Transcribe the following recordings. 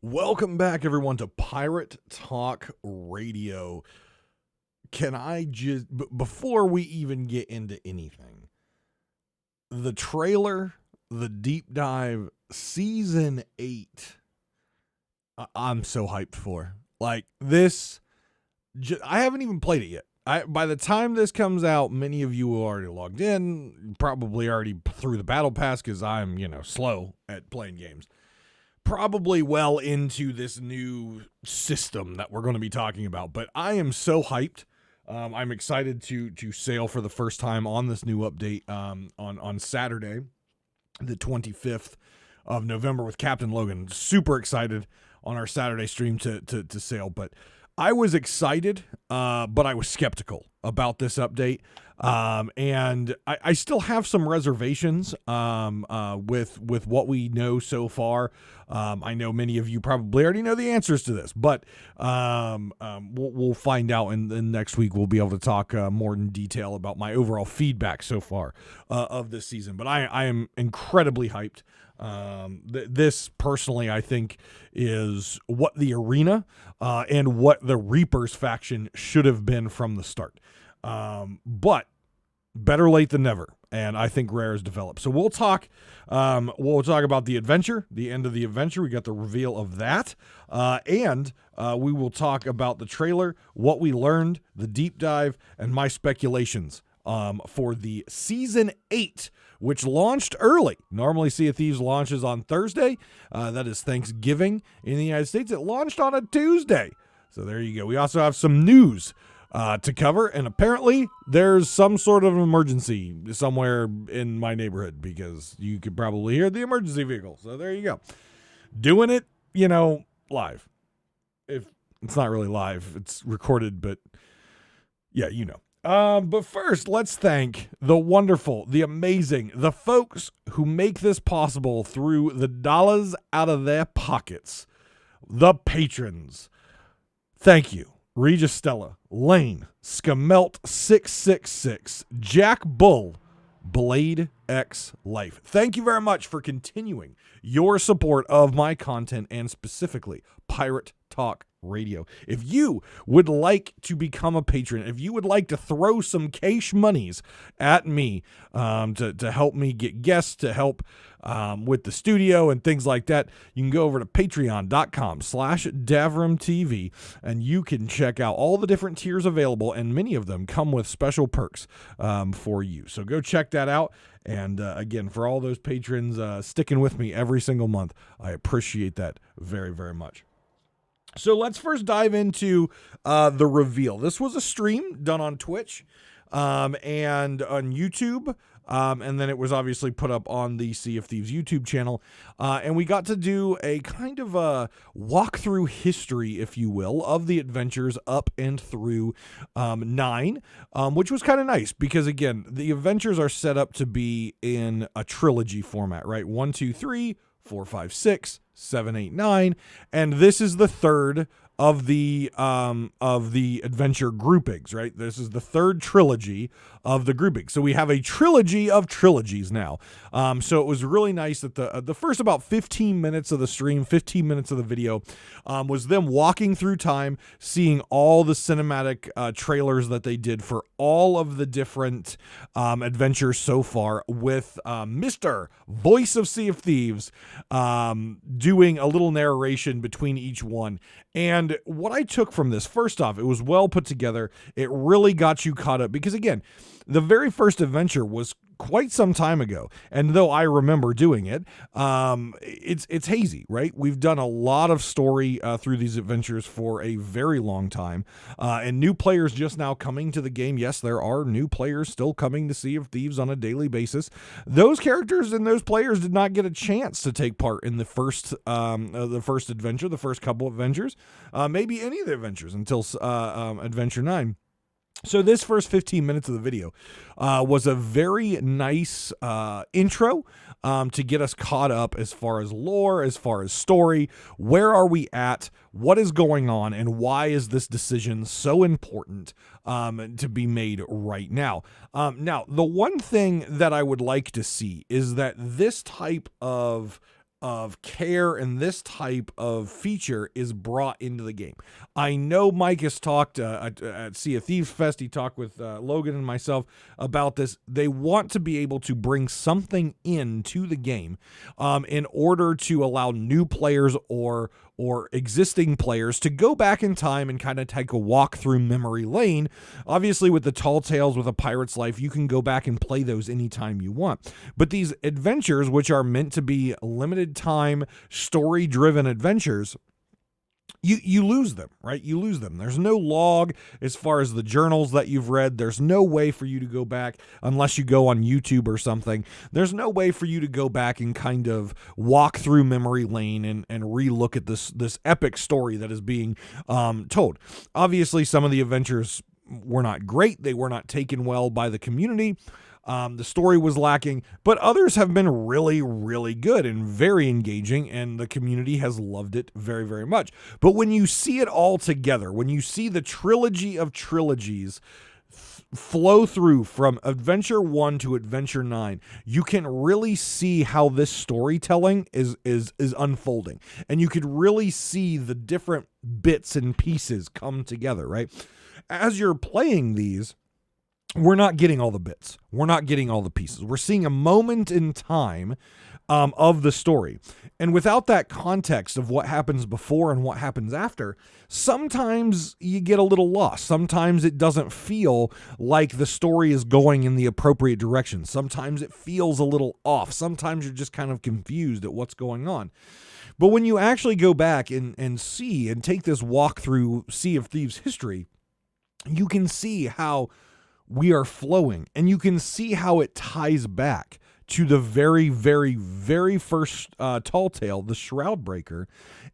Welcome back, everyone, to Pirate Talk Radio. Can I just, before we even get into anything, the trailer, the deep dive, season 8, I'm so hyped for. Like, this, I haven't even played it yet. By the time this comes out, many of you are already logged in, probably already through the battle pass because I'm, slow at playing games. Probably well into this new system that we're going to be talking about, but I am so hyped. I'm excited to sail for the first time on this new update on Saturday, the 25th of November with Captain Logan. Super excited on our Saturday stream to sail, but I was excited, but I was skeptical about this update. And I still have some reservations with what we know so far. I know many of you probably already know the answers to this, but we'll find out, and then next week we'll be able to talk more in detail about my overall feedback so far of this season. But I am incredibly hyped. This personally, I think, is what the arena and what the Reapers faction should have been from the start. But better late than never, and I think Rare has developed. So we'll talk about the adventure, the end of the adventure. We got the reveal of that, and we will talk about the trailer, what we learned, the deep dive, and my speculations for the season 8, which launched early. Normally, Sea of Thieves launches on Thursday. That is Thanksgiving in the United States. It launched on a Tuesday. So there you go. We also have some news to cover, and apparently there's some sort of emergency somewhere in my neighborhood because you could probably hear the emergency vehicle. So there you go. Doing it, live. If it's not really live, it's recorded, but yeah, But first, let's thank the wonderful, the amazing, the folks who make this possible through the dollars out of their pockets. The patrons. Thank you. Regis Stella, Lane, Skamelt666, Jack Bull, Blade X Life. Thank you very much for continuing your support of my content and specifically Pirate Talk Radio. If you would like to become a patron, if you would like to throw some cash monies at me to help me get guests, to help with the studio and things like that, you can go over to patreon.com/DavrimTV and you can check out all the different tiers available, and many of them come with special perks for you. So go check that out. And again, for all those patrons sticking with me every single month, I appreciate that very, very much. So let's first dive into the reveal. This was a stream done on Twitch and on YouTube, and then it was obviously put up on the Sea of Thieves YouTube channel, and we got to do a kind of a walk-through history, if you will, of the adventures up and through 9, which was kind of nice because, again, the adventures are set up to be in a trilogy format, right? 1, 2, 3, 4, 5, 6, 7, 8, 9, and this is the third of the adventure groupings, right? This is the third trilogy of the grouping. So we have a trilogy of trilogies now. So it was really nice that the first about 15 minutes of the stream, 15 minutes of the video, was them walking through time, seeing all the cinematic trailers that they did for all of the different adventures so far, with Mr. Voice of Sea of Thieves doing a little narration between each one. And what I took from this, first off, it was well put together. It really got you caught up because, again, the very first adventure was quite some time ago, and though I remember doing it, it's hazy, right? We've done a lot of story through these adventures for a very long time, and new players just now coming to the game. Yes, there are new players still coming to Sea of Thieves on a daily basis. Those characters and those players did not get a chance to take part in the first adventure, the first couple adventures, maybe any of the adventures until Adventure 9. So this first 15 minutes of the video was a very nice intro to get us caught up as far as lore, as far as story. Where are we at? What is going on? And why is this decision so important to be made right now? Now, the one thing that I would like to see is that this type of of care and this type of feature is brought into the game. I know Mike has talked at Sea of Thieves Fest. He talked with Logan and myself about this. They want to be able to bring something into the game in order to allow new players or existing players to go back in time and kind of take a walk through memory lane. Obviously, with the Tall Tales, with A Pirate's Life, you can go back and play those anytime you want. But these adventures, which are meant to be limited time, story-driven adventures, you lose them, right? You lose them. There's no log as far as the journals that you've read. There's no way for you to go back unless you go on YouTube or something. There's no way for you to go back and kind of walk through memory lane and re-look at this epic story that is being told. Obviously, some of the adventures were not great. They were not taken well by the community. The story was lacking, but others have been really, really good and very engaging, and the community has loved it very, very much. But when you see it all together, when you see the trilogy of trilogies flow through from Adventure 1 to Adventure 9, you can really see how this storytelling is unfolding. And you could really see the different bits and pieces come together, right? As you're playing these, we're not getting all the bits. We're not getting all the pieces. We're seeing a moment in time of the story. And without that context of what happens before and what happens after, sometimes you get a little lost. Sometimes it doesn't feel like the story is going in the appropriate direction. Sometimes it feels a little off. Sometimes you're just kind of confused at what's going on. But when you actually go back and see and take this walk through Sea of Thieves history, you can see how we are flowing, and you can see how it ties back to the very, very, very first Tall Tale, the Shroud Breaker,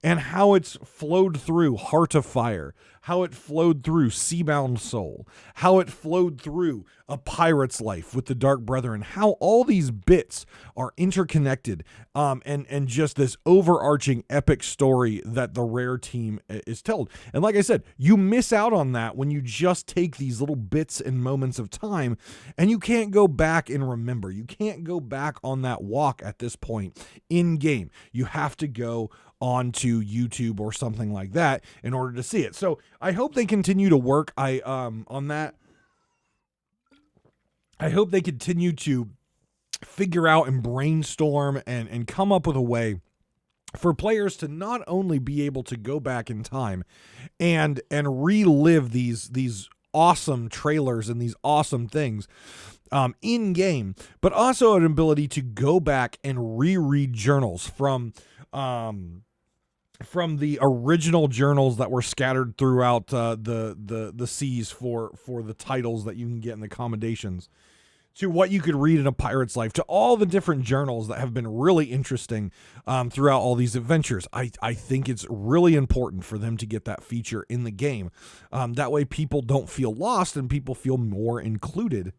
and how it's flowed through Heart of Fire, how it flowed through Seabound Soul, how it flowed through A Pirate's Life with the Dark Brethren, how all these bits are interconnected, and just this overarching epic story that the Rare team is told. And like I said, you miss out on that when you just take these little bits and moments of time, and you can't go back and remember. You can't go back on that walk at this point in game. You have to go onto YouTube or something like that in order to see it. So I hope they continue to work on that. I hope they continue to figure out and brainstorm and come up with a way for players to not only be able to go back in time and relive these awesome trailers and these awesome things in game, but also an ability to go back and reread journals from the original journals that were scattered throughout the seas for the titles that you can get in the commendations, to what you could read in A Pirate's Life, to all the different journals that have been really interesting throughout all these adventures. I think it's really important for them to get that feature in the game. That way people don't feel lost and people feel more included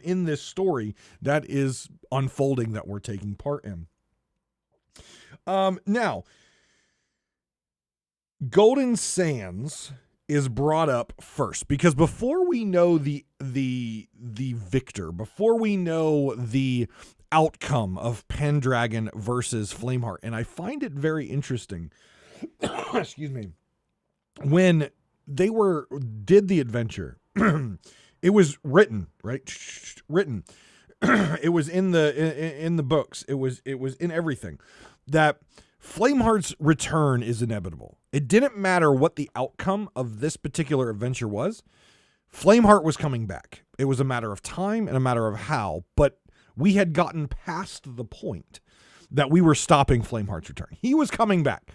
in this story that is unfolding, that we're taking part in. Now, Golden Sands is brought up first, because before we know the victor, before we know the outcome of Pendragon versus Flameheart, and I find it very interesting, excuse me, when they did the adventure, it was written, right? Written. It was in the books. It was in everything, that Flameheart's return is inevitable. It didn't matter what the outcome of this particular adventure was. Flameheart was coming back. It was a matter of time and a matter of how, but we had gotten past the point that we were stopping Flameheart's return. He was coming back.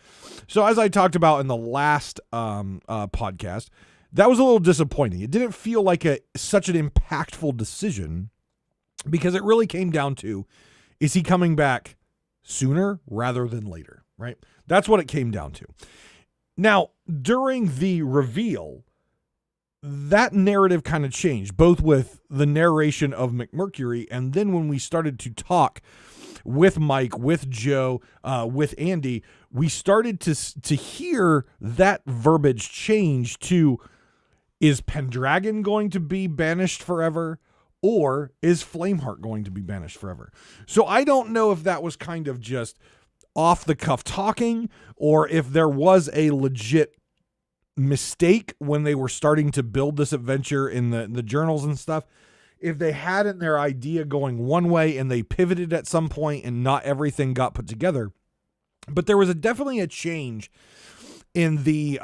So as I talked about in the last podcast, that was a little disappointing. It didn't feel like such an impactful decision, because it really came down to, is he coming back sooner rather than later, right? That's what it came down to. Now, during the reveal, that narrative kind of changed, both with the narration of McMurcury, and then when we started to talk with Mike, with Joe, with Andy, we started to hear that verbiage change to, is Pendragon going to be banished forever? Or is Flameheart going to be banished forever? So I don't know if that was kind of just off the cuff talking, or if there was a legit mistake when they were starting to build this adventure in the journals and stuff. If they had in their idea going one way and they pivoted at some point and not everything got put together. But there was definitely a change in the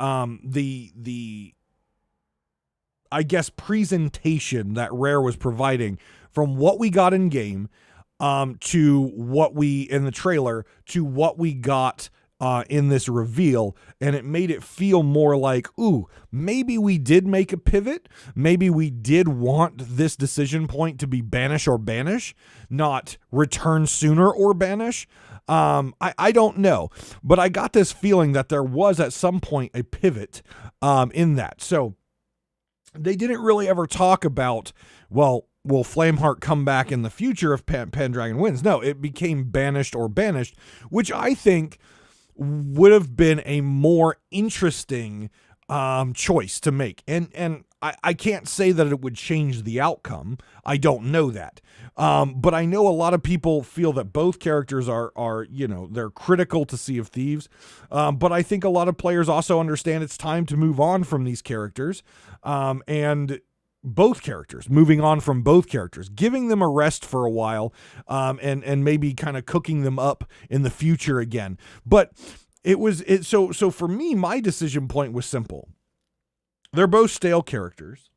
I guess presentation that Rare was providing from what we got in game to what we in the trailer to what we got in this reveal, and it made it feel more like, ooh, maybe we did make a pivot. Maybe we did want this decision point to be banish or banish, not return sooner or banish. I don't know, but I got this feeling that there was at some point a pivot in that. So they didn't really ever talk about, well, will Flameheart come back in the future if Pendragon wins? No, it became banished or banished, which I think would have been a more interesting choice to make. And I can't say that it would change the outcome. I don't know that. But I know a lot of people feel that both characters are they're critical to Sea of Thieves. But I think a lot of players also understand it's time to move on from these characters. And both characters, moving on from both characters, giving them a rest for a while, and maybe kind of cooking them up in the future again. But so for me, my decision point was simple. They're both stale characters.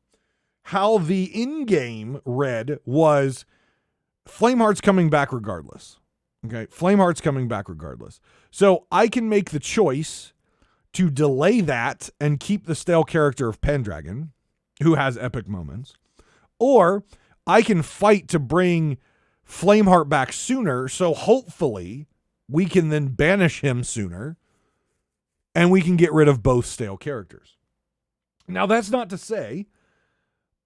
How the in-game read was Flameheart's coming back regardless. Okay, Flameheart's coming back regardless. So I can make the choice to delay that and keep the stale character of Pendragon, who has epic moments, or I can fight to bring Flameheart back sooner, so hopefully we can then banish him sooner, and we can get rid of both stale characters. Now, that's not to say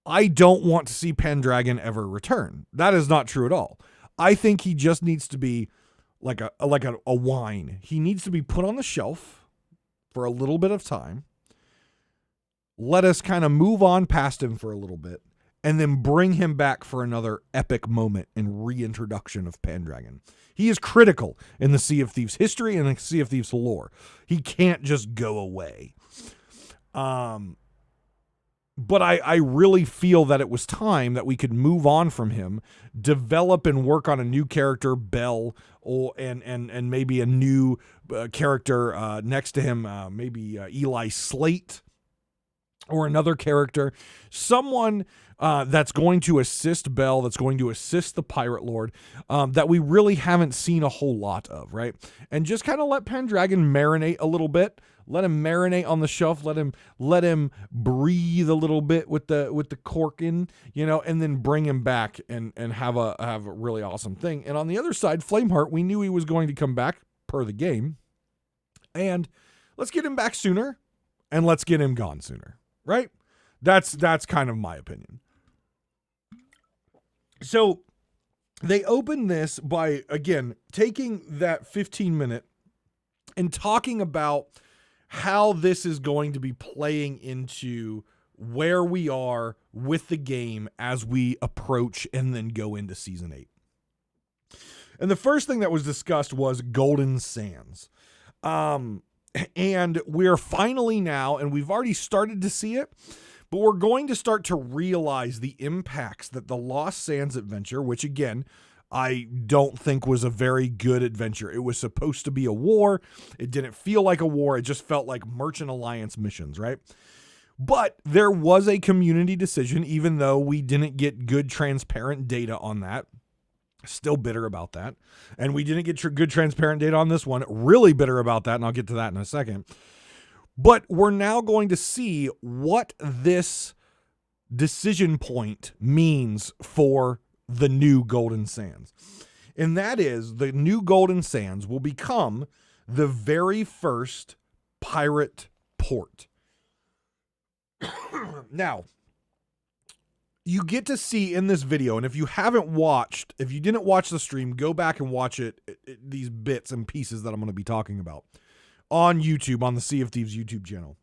I don't want to see Pendragon ever return. That is not true at all. I think he just needs to be like a wine. He needs to be put on the shelf for a little bit of time. Let us kind of move on past him for a little bit, and then bring him back for another epic moment and reintroduction of Pendragon. He is critical in the Sea of Thieves history and the Sea of Thieves lore. He can't just go away. But I really feel that it was time that we could move on from him, develop and work on a new character, Bell, and maybe a new character next to him, maybe Eli Slate, or another character, someone that's going to assist Bell, that's going to assist the Pirate Lord, that we really haven't seen a whole lot of, right? And just kind of let Pendragon marinate a little bit. Let him marinate on the shelf. Let him breathe a little bit with the cork in, and then bring him back and have a really awesome thing. And on the other side, Flameheart, we knew he was going to come back per the game, and let's get him back sooner, and let's get him gone sooner. Right? That's kind of my opinion. So they open this by, again, taking that 15-minute and talking about how this is going to be playing into where we are with the game as we approach and then go into Season 8. And the first thing that was discussed was Golden Sands. And we're finally now, and we've already started to see it, but we're going to start to realize the impacts that the Lost Sands adventure, which again, I don't think was a very good adventure. It was supposed to be a war. It didn't feel like a war. It just felt like Merchant Alliance missions, right? But there was a community decision, even though we didn't get good, transparent data on that. Still bitter about that. And we didn't get good transparent data on this one. Really bitter about that, and I'll get to that in a second. But we're now going to see what this decision point means for the new Golden Sands. And that is, the new Golden Sands will become the very first pirate port. Now, you get to see in this video, and if you didn't watch the stream, go back and watch these bits and pieces that I'm going to be talking about on YouTube, on the Sea of Thieves YouTube channel.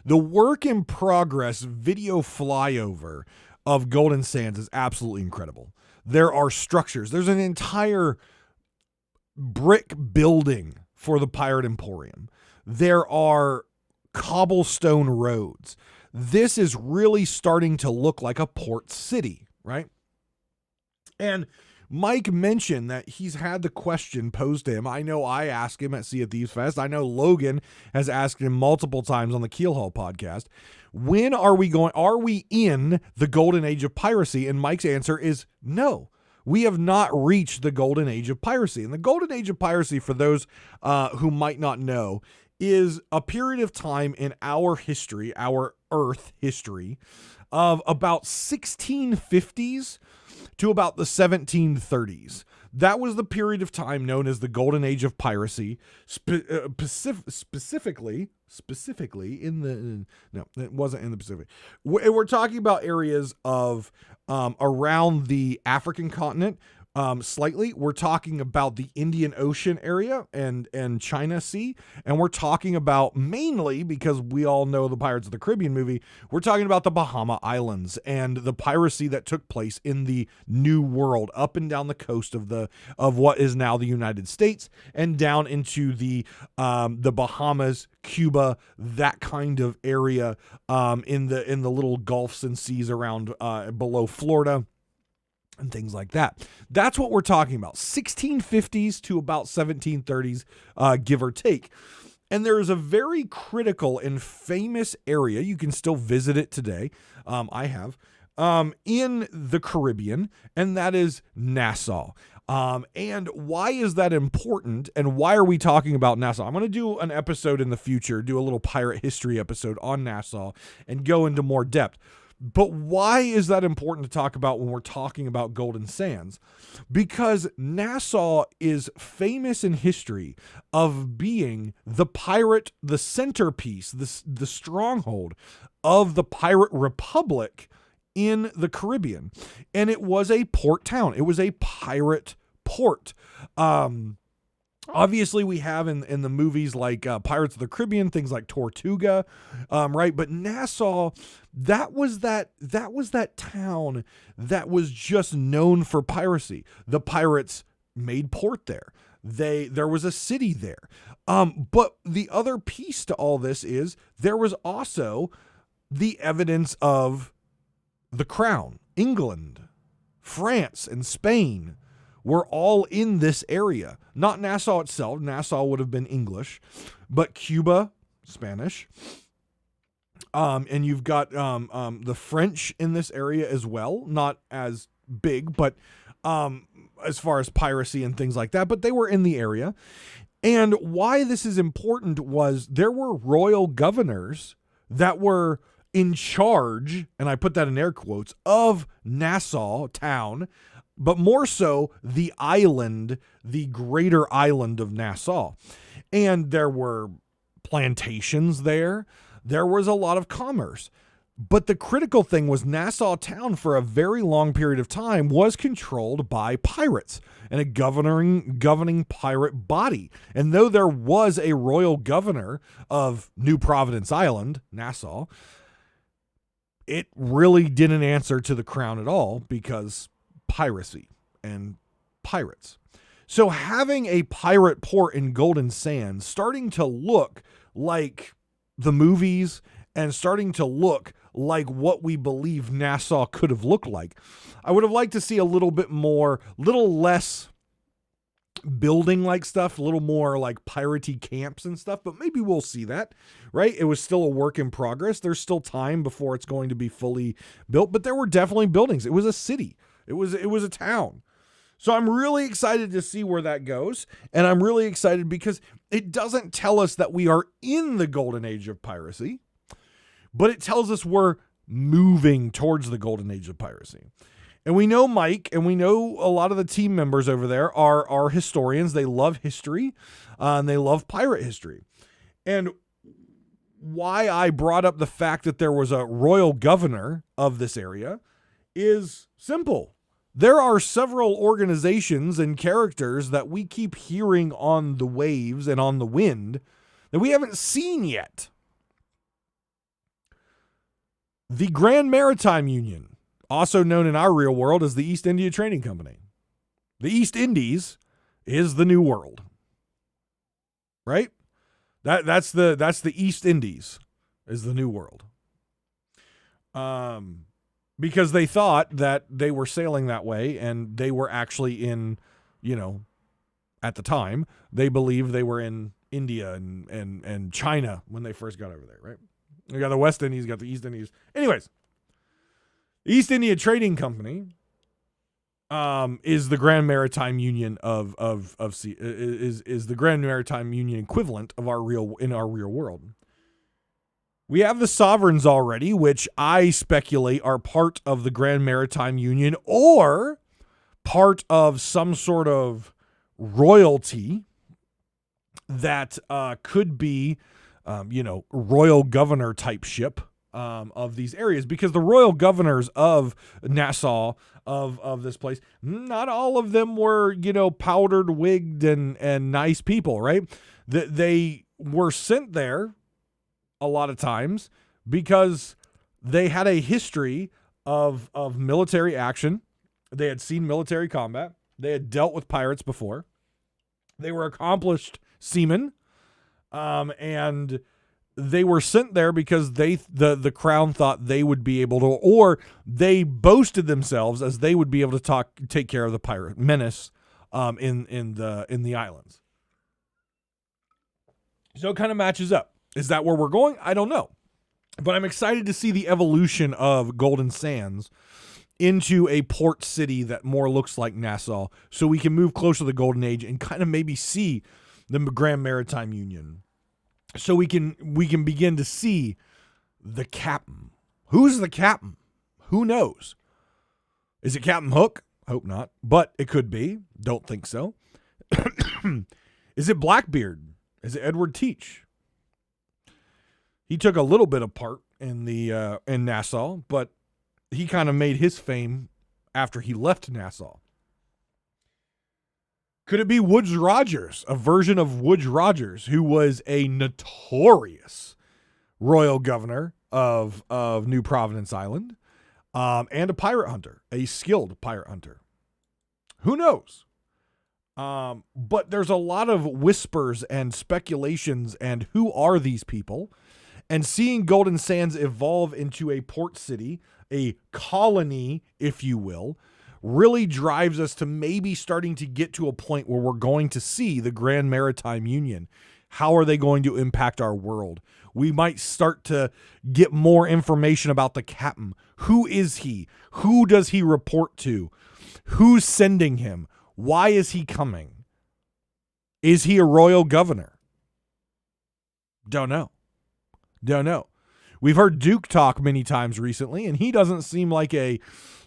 The work in progress video flyover of Golden Sands is absolutely incredible. There are structures. There's an entire brick building for the Pirate Emporium. There are cobblestone roads. This is really starting to look like a port city, right? And Mike mentioned that he's had the question posed to him. I know I asked him at Sea of Thieves Fest. I know Logan has asked him multiple times on the Keelhaul podcast. When are we in the golden age of piracy? And Mike's answer is no. We have not reached the golden age of piracy. And the golden age of piracy, for those who might not know, is a period of time in our history, our Earth history, of about 1650s to about the 1730s. That was the period of time known as the golden age of piracy, specifically in the, no, it wasn't in the Pacific. We're talking about areas of around the African continent. Slightly, we're talking about the Indian Ocean area and China Sea, and we're talking about mainly, because we all know the Pirates of the Caribbean movie, we're talking about the Bahama Islands and the piracy that took place in the New World, up and down the coast of what is now the United States, and down into the Bahamas, Cuba, that kind of area, in the little gulfs and seas around below Florida, and things like that. That's what we're talking about. 1650s to about 1730s, give or take. And there is a very critical and famous area. You can still visit it today. I have, in the Caribbean, and that is Nassau. And why is that important? And why are we talking about Nassau? I'm going to do an episode in the future, do a little pirate history episode on Nassau and go into more depth. But why is that important to talk about when we're talking about Golden Sands? Because Nassau is famous in history of being the centerpiece, the stronghold of the pirate republic in the Caribbean. And it was a port town. It was a pirate port. Obviously, we have in the movies like Pirates of the Caribbean, things like Tortuga, right? But Nassau, that was that town that was just known for piracy. The pirates made port there. There was a city there. But the other piece to all this is there was also the evidence of the crown. England, France, and Spain were all in this area. Not Nassau itself. Nassau would have been English, but Cuba, Spanish. And you've got the French in this area as well. Not as big, but as far as piracy and things like that, but they were in the area. And why this is important was there were royal governors that were in charge, and I put that in air quotes, of Nassau town, but more so the island, the greater island of Nassau. And there were plantations there. There was a lot of commerce. But the critical thing was Nassau town for a very long period of time was controlled by pirates and a governing pirate body. And though there was a royal governor of New Providence Island, Nassau, it really didn't answer to the crown at all because piracy and pirates. So having a pirate port in Golden Sands starting to look like the movies and starting to look like what we believe Nassau could have looked like. I would have liked to see a little bit more, little less building like stuff, a little more like piratey camps and stuff, but maybe we'll see that, right? It was still a work in progress. There's still time before it's going to be fully built, but there were definitely buildings. It was a city. It was a town. So I'm really excited to see where that goes. And I'm really excited because it doesn't tell us that we are in the golden age of piracy, but it tells us we're moving towards the golden age of piracy. And we know Mike and we know a lot of the team members over there are historians. They love history and they love pirate history. And why I brought up the fact that there was a royal governor of this area is simple. There are several organizations and characters that we keep hearing on the waves and on the wind that we haven't seen yet. The Grand Maritime Union, also known in our real world as the East India Trading Company. The East Indies is the New World, right? That's the East Indies is the New World. Because they thought that they were sailing that way, and they were actually in, at the time, they believed they were in India and China when they first got over there, right? You got the West Indies, you got the East Indies. Anyways, the East India Trading Company is the Grand Maritime Union is the Grand Maritime Union equivalent of our real world. We have the sovereigns already, which I speculate are part of the Grand Maritime Union or part of some sort of royalty that could be, royal governor type ship of these areas, because the royal governors of Nassau, of this place, not all of them were, powdered, wigged, and nice people, right? They were sent there a lot of times because they had a history of military action. They had seen military combat. They had dealt with pirates before. They were accomplished seamen, and they were sent there because the crown thought they would be able to, or they boasted themselves as they would be able to take care of the pirate menace in the islands. So it kind of matches up. Is that where we're going? I don't know. But I'm excited to see the evolution of Golden Sands into a port city that more looks like Nassau, so we can move closer to the Golden Age and kind of maybe see the Grand Maritime Union. So we can begin to see the captain. Who's the captain? Who knows? Is it Captain Hook? Hope not, but it could be. Don't think so. Is it Blackbeard? Is it Edward Teach? He took a little bit of part in Nassau, but he kind of made his fame after he left Nassau. Could it be Woodes Rogers, a version of Woodes Rogers, who was a notorious royal governor of New Providence Island, and a pirate hunter, a skilled pirate hunter? Who knows? But there's a lot of whispers and speculations, and who are these people? And seeing Golden Sands evolve into a port city, a colony, if you will, really drives us to maybe starting to get to a point where we're going to see the Grand Maritime Union. How are they going to impact our world? We might start to get more information about the captain. Who is he? Who does he report to? Who's sending him? Why is he coming? Is he a royal governor? Don't know. We've heard Duke talk many times recently, and he doesn't seem like a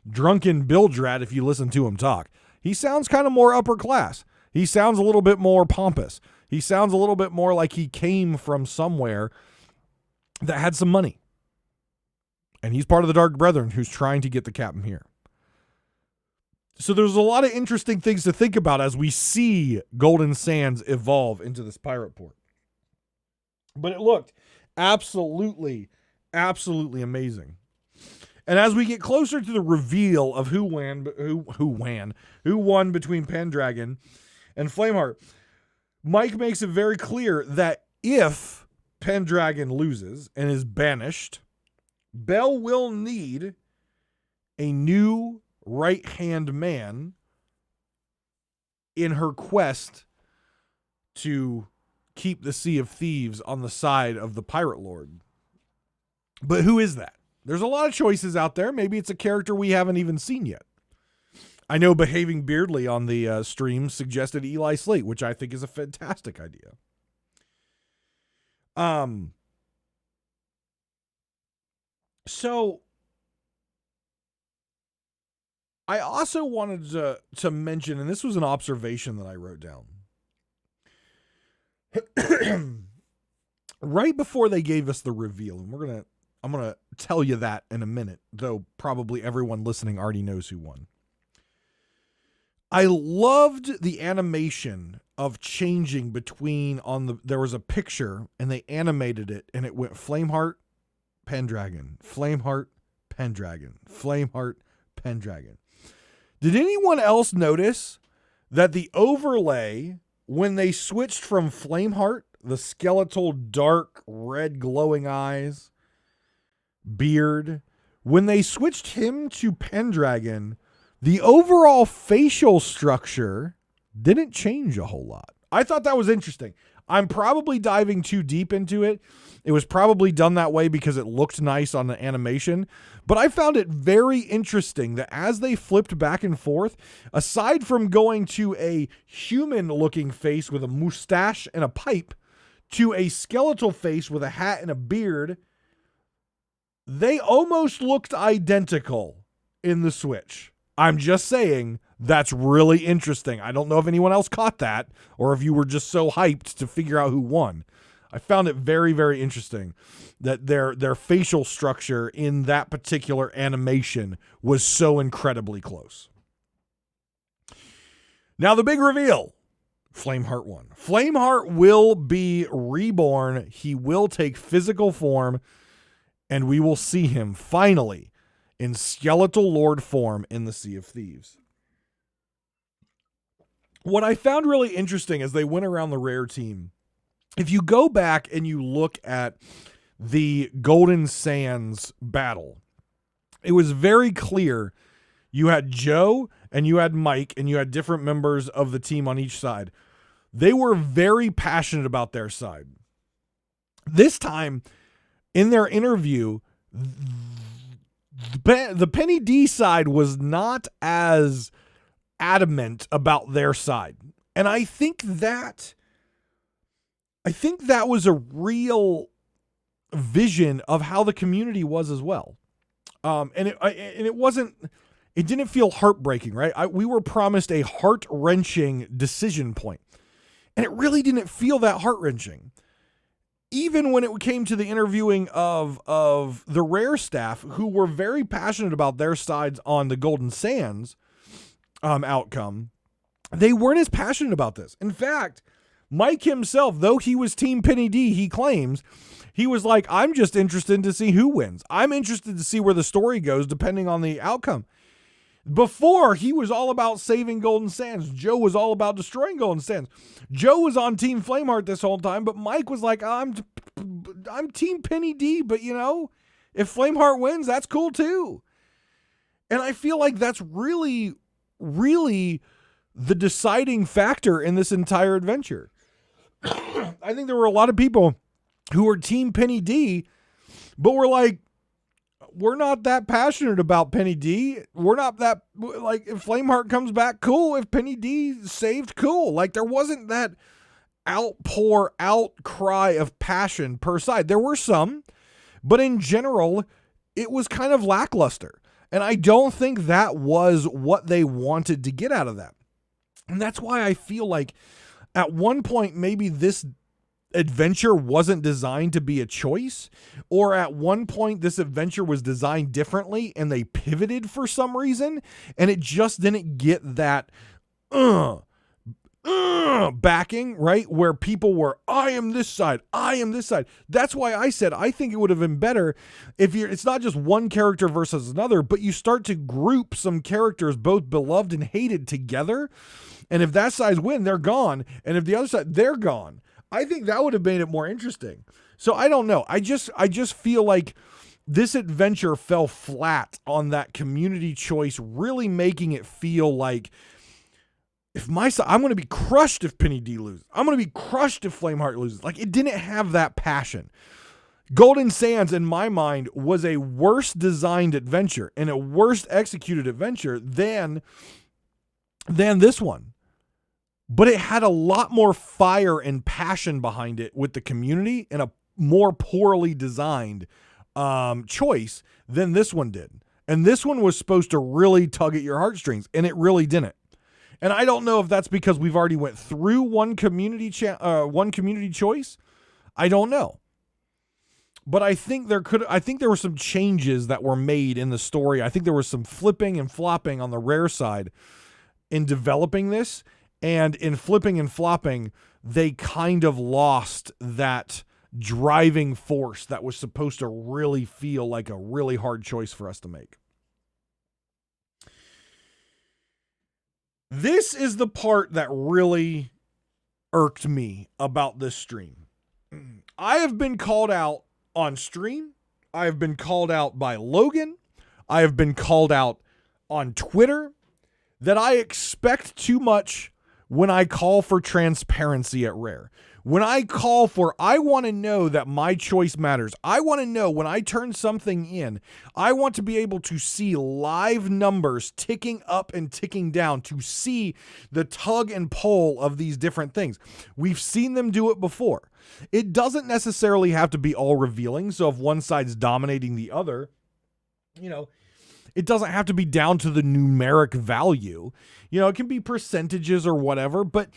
drunken bilge-rat if you listen to him talk. He sounds kind of more upper class. He sounds a little bit more pompous. He sounds a little bit more like he came from somewhere that had some money. And he's part of the Dark Brethren who's trying to get the captain here. So there's a lot of interesting things to think about as we see Golden Sands evolve into this pirate port. But it looked absolutely amazing. And as we get closer to the reveal of who won between Pendragon and Flameheart, Mike makes it very clear that if Pendragon loses and is banished, Belle will need a new right-hand man in her quest to keep the Sea of Thieves on the side of the Pirate Lord. But who is that? There's a lot of choices out there. Maybe it's a character we haven't even seen yet. I know Behaving Beardly on the stream suggested Eli Slate, which I think is a fantastic idea. So I also wanted to mention, and this was an observation that I wrote down. Right before they gave us the reveal, and I'm gonna tell you that in a minute, though probably everyone listening already knows who won. I loved the animation of changing between there was a picture and they animated it and it went Flameheart, Pendragon, Flameheart, Pendragon, Flameheart, Pendragon. Did anyone else notice that the overlay, when they switched from Flameheart, the skeletal, dark, red, glowing eyes, beard, when they switched him to Pendragon, the overall facial structure didn't change a whole lot. I thought that was interesting. I'm probably diving too deep into it. It was probably done that way because it looked nice on the animation. But I found it very interesting that as they flipped back and forth, aside from going to a human-looking face with a mustache and a pipe to a skeletal face with a hat and a beard, they almost looked identical in the switch. I'm just saying that's really interesting. I don't know if anyone else caught that or if you were just so hyped to figure out who won. I found it very, very interesting that their facial structure in that particular animation was so incredibly close. Now the big reveal, Flameheart won. Flameheart will be reborn. He will take physical form, and we will see him finally in skeletal lord form in the Sea of Thieves. What I found really interesting as they went around the rare team, if you go back and you look at the Golden Sands battle, it was very clear you had Joe and you had Mike and you had different members of the team on each side. They were very passionate about their side. This time, in their interview, the Penny D side was not as adamant about their side. And I think that was a real vision of how the community was as well. And it didn't feel heartbreaking, right? We were promised a heart-wrenching decision point, and it really didn't feel that heart-wrenching. Even when it came to the interviewing of the rare staff, who were very passionate about their sides on the Golden Sands outcome, they weren't as passionate about this. In fact, Mike himself, though he was Team Penny D, he claims, he was like, I'm just interested to see who wins. I'm interested to see where the story goes depending on the outcome. Before, he was all about saving Golden Sands. Joe was all about destroying Golden Sands. Joe was on Team Flameheart this whole time, but Mike was like, I'm Team Penny D, but if Flameheart wins, that's cool too. And I feel like that's really, really the deciding factor in this entire adventure. I think there were a lot of people who were Team Penny D, but were like, we're not that passionate about Penny D. We're not that, like, if Flameheart comes back, cool. If Penny D saved, cool. Like, there wasn't that outcry of passion per side. There were some, but in general, it was kind of lackluster. And I don't think that was what they wanted to get out of that. And that's why I feel like at one point, maybe this adventure wasn't designed to be a choice, or at one point this adventure was designed differently and they pivoted for some reason, and it just didn't get that backing, right? Where people were, I am this side. That's why I said I think it would have been better if it's not just one character versus another, but you start to group some characters, both beloved and hated, together. And if that side win, they're gone. And if the other side, they're gone. I think that would have made it more interesting. So I don't know. I just feel like this adventure fell flat on that community choice, really making it feel like, if my side, I'm going to be crushed if Penny D loses. I'm going to be crushed if Flameheart loses. Like, it didn't have that passion. Golden Sands, in my mind, was a worse designed adventure and a worse executed adventure than this one. But it had a lot more fire and passion behind it with the community, and a more poorly designed choice than this one did. And this one was supposed to really tug at your heartstrings, and it really didn't. And I don't know if that's because we've already went through one community choice. I don't know. But I think there were some changes that were made in the story. I think there was some flipping and flopping on the rare side in developing this. And in flipping and flopping, they kind of lost that driving force that was supposed to really feel like a really hard choice for us to make. This is the part that really irked me about this stream. I have been called out on stream. I have been called out by Logan. I have been called out on Twitter that I expect too much when I call for transparency at Rare. When I call for, I want to know that my choice matters. I want to know when I turn something in, I want to be able to see live numbers ticking up and ticking down, to see the tug and pull of these different things. We've seen them do it before. It doesn't necessarily have to be all revealing. So if one side's dominating the other, it doesn't have to be down to the numeric value. It can be percentages or whatever, but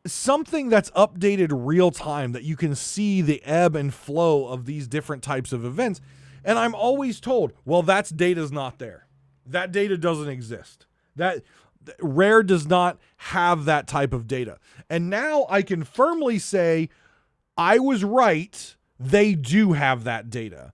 something that's updated real time, that you can see the ebb and flow of these different types of events. And I'm always told, well, data's not there. That data doesn't exist. That Rare does not have that type of data. And now I can firmly say I was right. They do have that data,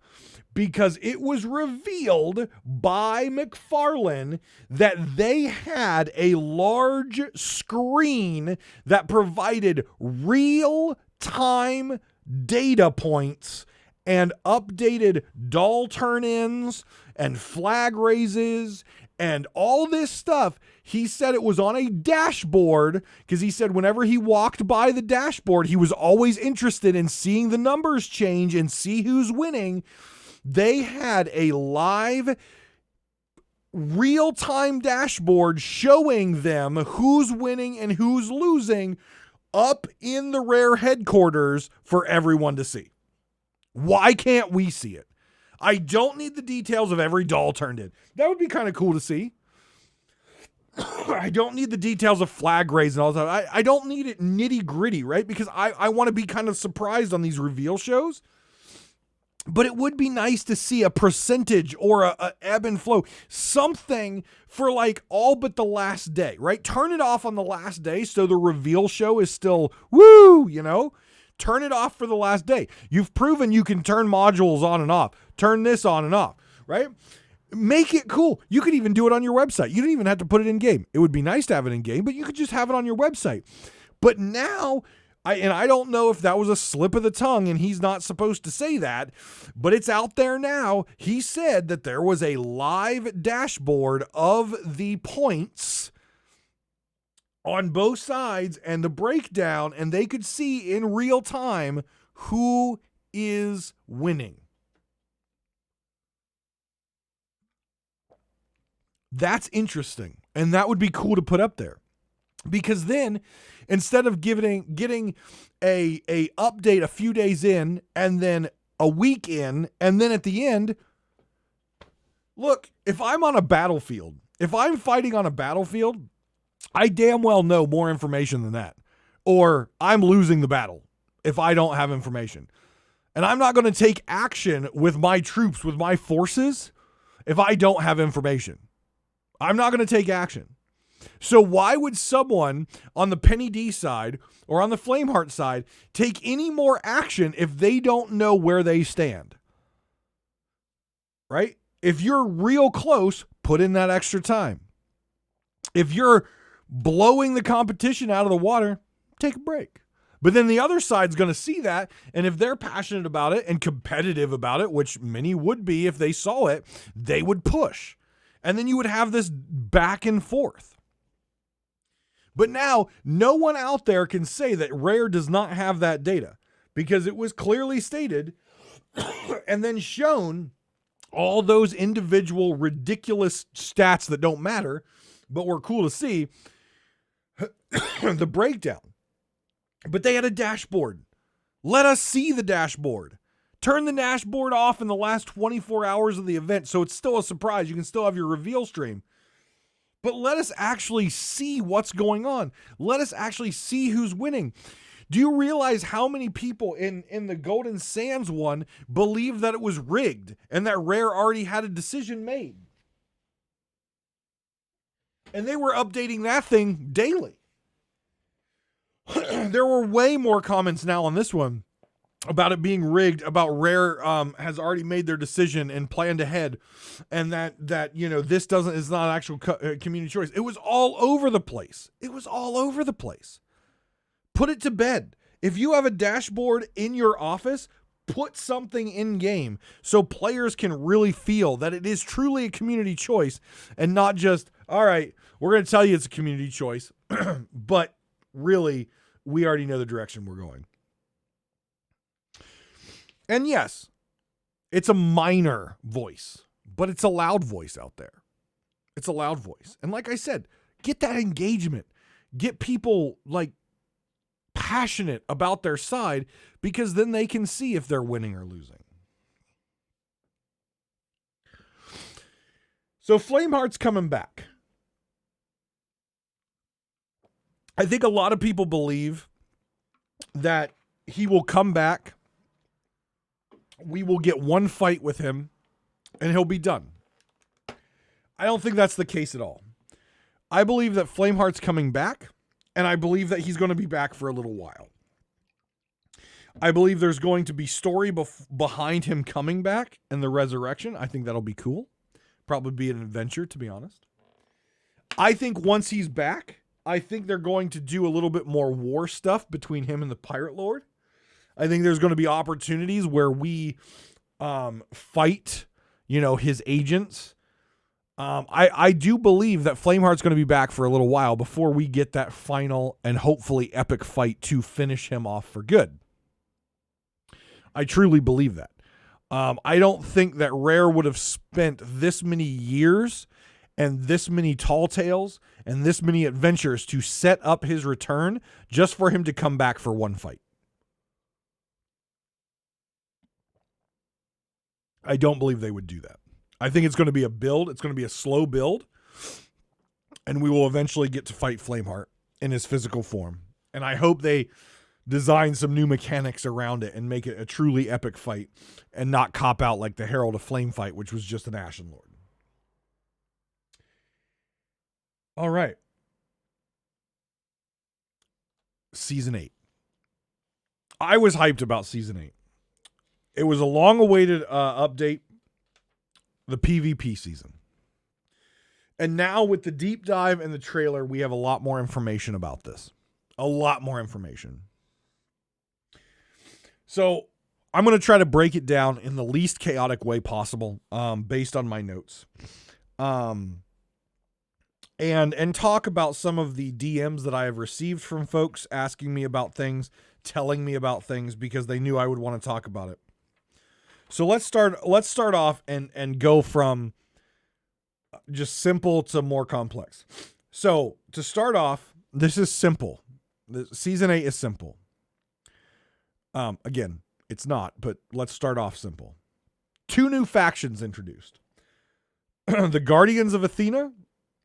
because it was revealed by McFarlane that they had a large screen that provided real-time data points and updated doll turn-ins and flag raises and all this stuff. He said it was on a dashboard, because he said whenever he walked by the dashboard, he was always interested in seeing the numbers change and see who's winning. They had a live real-time dashboard showing them who's winning and who's losing up in the Rare headquarters for everyone to see. Why can't we see it? I don't need the details of every doll turned in. That would be kind of cool to see. I don't need the details of flag raise and all that. I don't need it nitty-gritty, right? Because I want to be kind of surprised on these reveal shows. But it would be nice to see a percentage or a ebb and flow, something for like all but the last day, right? Turn it off on the last day so the reveal show is still woo, Turn it off for the last day. You've proven you can turn modules on and off. Turn this on and off, right? Make it cool. You could even do it on your website. You don't even have to put it in game. It would be nice to have it in game, but you could just have it on your website. But now, I don't know if that was a slip of the tongue and he's not supposed to say that, but it's out there now. He said that there was a live dashboard of the points on both sides and the breakdown, and they could see in real time who is winning. That's interesting, and that would be cool to put up there. Because then, instead of getting a update a few days in and then a week in and then at the end, look, if I'm on a battlefield, if I'm fighting on a battlefield, I damn well know more information than that. Or I'm losing the battle if I don't have information. And I'm not going to take action with my troops, with my forces, if I don't have information. I'm not going to take action. So why would someone on the Penny D side or on the Flameheart side take any more action if they don't know where they stand? Right? If you're real close, put in that extra time. If you're blowing the competition out of the water, take a break. But then the other side's going to see that, and if they're passionate about it and competitive about it, which many would be if they saw it, they would push. And then you would have this back and forth. But now, no one out there can say that Rare does not have that data, because it was clearly stated and then shown all those individual ridiculous stats that don't matter, but were cool to see, the breakdown. But they had a dashboard. Let us see the dashboard. Turn the dashboard off in the last 24 hours of the event, so it's still a surprise. You can still have your reveal stream. But let us actually see what's going on. Let us actually see who's winning. Do you realize how many people in the Golden Sands one believed that it was rigged and that Rare already had a decision made? And they were updating that thing daily. There were way more comments now on this one about it being rigged, about Rare has already made their decision and planned ahead, and that this is not actual community choice. It was all over the place. Put it to bed. If you have a dashboard in your office, put something in game so players can really feel that it is truly a community choice and not just, all right, we're going to tell you it's a community choice, but really, we already know the direction we're going. And yes, it's a minor voice, but it's a loud voice out there. It's a loud voice. And like I said, get that engagement. Get people passionate about their side, because then they can see if they're winning or losing. So Flameheart's coming back. I think a lot of people believe that he will come back. We will get one fight with him and he'll be done. I don't think that's the case at all. I believe that Flameheart's coming back, and I believe that he's going to be back for a little while. I believe there's going to be story behind him coming back and the resurrection. I think that'll be cool. Probably be an adventure, to be honest. I think once he's back, I think they're going to do a little bit more war stuff between him and the Pirate Lord. I think there's going to be opportunities where we fight, his agents. I do believe that Flameheart's going to be back for a little while before we get that final and hopefully epic fight to finish him off for good. I truly believe that. I don't think that Rare would have spent this many years and this many tall tales and this many adventures to set up his return just for him to come back for one fight. I don't believe they would do that. I think it's going to be a build. It's going to be a slow build. And we will eventually get to fight Flameheart in his physical form. And I hope they design some new mechanics around it and make it a truly epic fight and not cop out like the Herald of Flame fight, which was just an Ashen Lord. All right. Season 8. I was hyped about Season 8. It was a long-awaited update, the PvP season. And now with the deep dive and the trailer, we have a lot more information about this. A lot more information. So I'm going to try to break it down in the least chaotic way possible, based on my notes. And talk about some of the DMs that I have received from folks asking me about things, telling me about things because they knew I would want to talk about it. So let's start off and go from just simple to more complex. So to start off, this is simple. Season 8 is simple. Again, it's not, but let's start off simple. 2 new factions introduced. The Guardians of Athena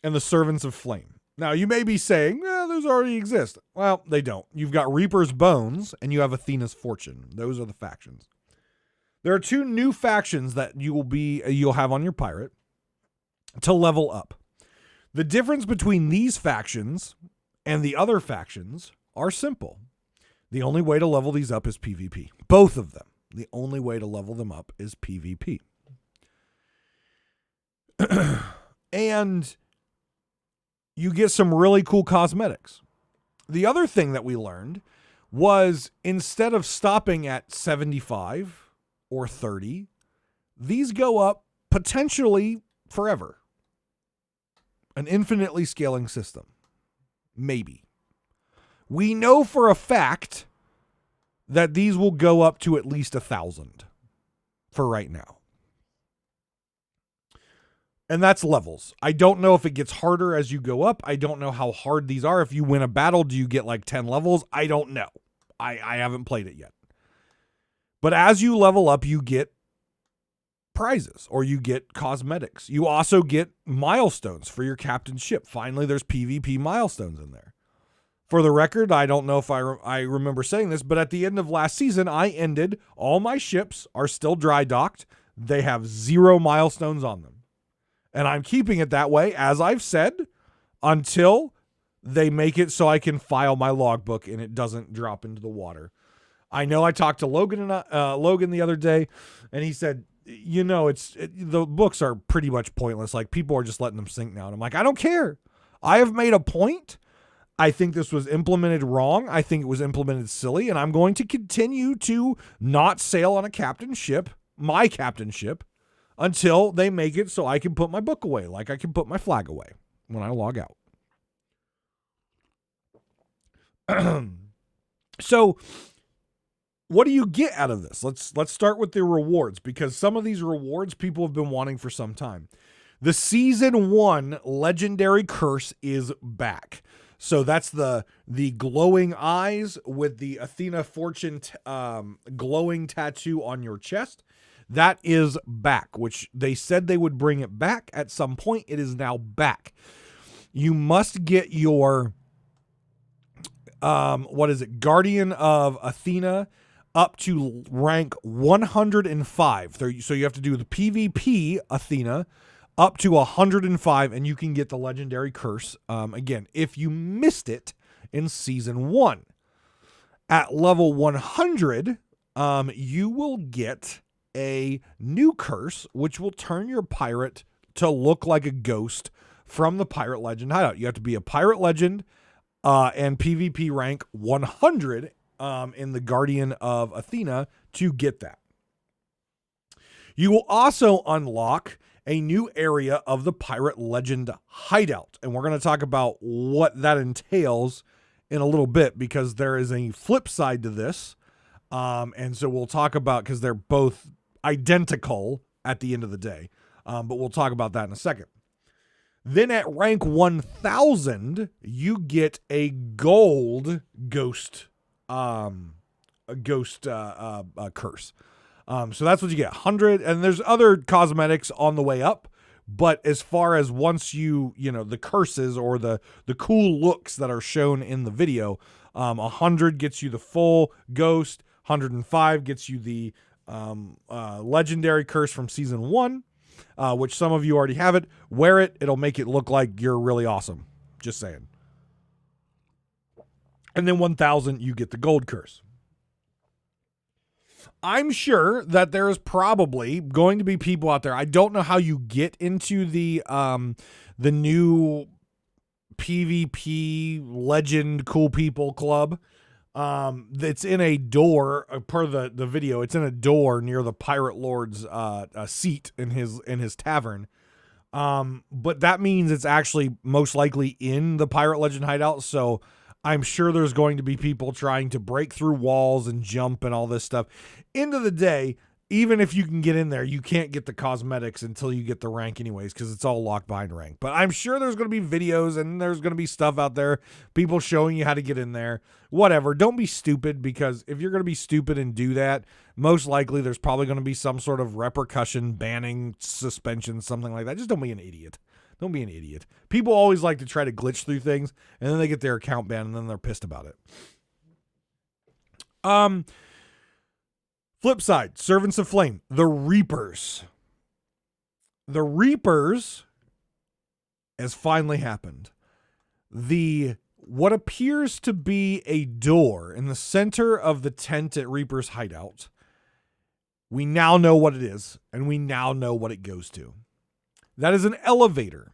and the Servants of Flame. Now, you may be saying, those already exist. Well, they don't. You've got Reaper's Bones and you have Athena's Fortune. Those are the factions. There are 2 new factions that you'll have on your pirate to level up. The difference between these factions and the other factions are simple. The only way to level these up is PvP. Both of them. The only way to level them up is PvP. And you get some really cool cosmetics. The other thing that we learned was instead of stopping at 75 or 30, these go up potentially forever. An infinitely scaling system. Maybe. We know for a fact that these will go up to at least 1,000 for right now. And that's levels. I don't know if it gets harder as you go up. I don't know how hard these are. If you win a battle, do you get like 10 levels? I don't know. I haven't played it yet. But as you level up, you get prizes or you get cosmetics. You also get milestones for your captain's ship. Finally, there's PvP milestones in there. For the record, I don't know if I remember saying this, but at the end of last season, I ended, all my ships are still dry docked. They have 0 milestones on them. And I'm keeping it that way, as I've said, until they make it so I can file my logbook and it doesn't drop into the water. I know I talked to Logan the other day, and he said, the books are pretty much pointless. Like, people are just letting them sink now. And I'm like, I don't care. I have made a point. I think this was implemented wrong. I think it was implemented silly, and I'm going to continue to not sail on my captain ship, until they make it so I can put my book away, like I can put my flag away when I log out. So, what do you get out of this? Let's start with the rewards, because some of these rewards people have been wanting for some time. The season 1 legendary curse is back. So that's the glowing eyes with the Athena Fortune glowing tattoo on your chest. That is back, which they said they would bring it back at some point. It is now back. You must get your Guardian of Athena up to rank 105. So you have to do the PvP Athena up to 105, and you can get the legendary curse. Again, if you missed it in season 1. At level 100, you will get a new curse, which will turn your pirate to look like a ghost from the Pirate Legend hideout. You have to be a Pirate Legend and PvP rank 100 in the Guardian of Athena to get that. You will also unlock a new area of the Pirate Legend hideout, and we're going to talk about what that entails in a little bit, because there is a flip side to this. And so we'll talk about, because they're both identical at the end of the day. But we'll talk about that in a second. Then at rank 1000, you get a gold ghost, curse. So that's what you get, 100. And there's other cosmetics on the way up. But as far as once the curses or the cool looks that are shown in the video, 100 gets you the full ghost, 105 gets you the legendary curse from season 1, which some of you already have it. Wear it. It'll make it look like you're really awesome. Just saying. And then 1000, you get the gold curse. I'm sure that there is probably going to be people out there. I don't know how you get into the new PvP Legend Cool People Club. It's in a door, per the video. It's in a door near the Pirate Lord's seat in his tavern. But that means it's actually most likely in the Pirate Legend hideout. So I'm sure there's going to be people trying to break through walls and jump and all this stuff. End of the day, even if you can get in there, you can't get the cosmetics until you get the rank anyways, because it's all locked behind rank. But I'm sure there's going to be videos and there's going to be stuff out there, people showing you how to get in there. Whatever. Don't be stupid, because if you're going to be stupid and do that, most likely there's probably going to be some sort of repercussion, banning, suspension, something like that. Just don't be an idiot. Don't be an idiot. People always like to try to glitch through things, and then they get their account banned, and then they're pissed about it. Flip side, Servants of Flame, the Reapers. The Reapers has finally happened. What appears to be a door in the center of the tent at Reaper's hideout, we now know what it is, and we now know what it goes to. That is an elevator.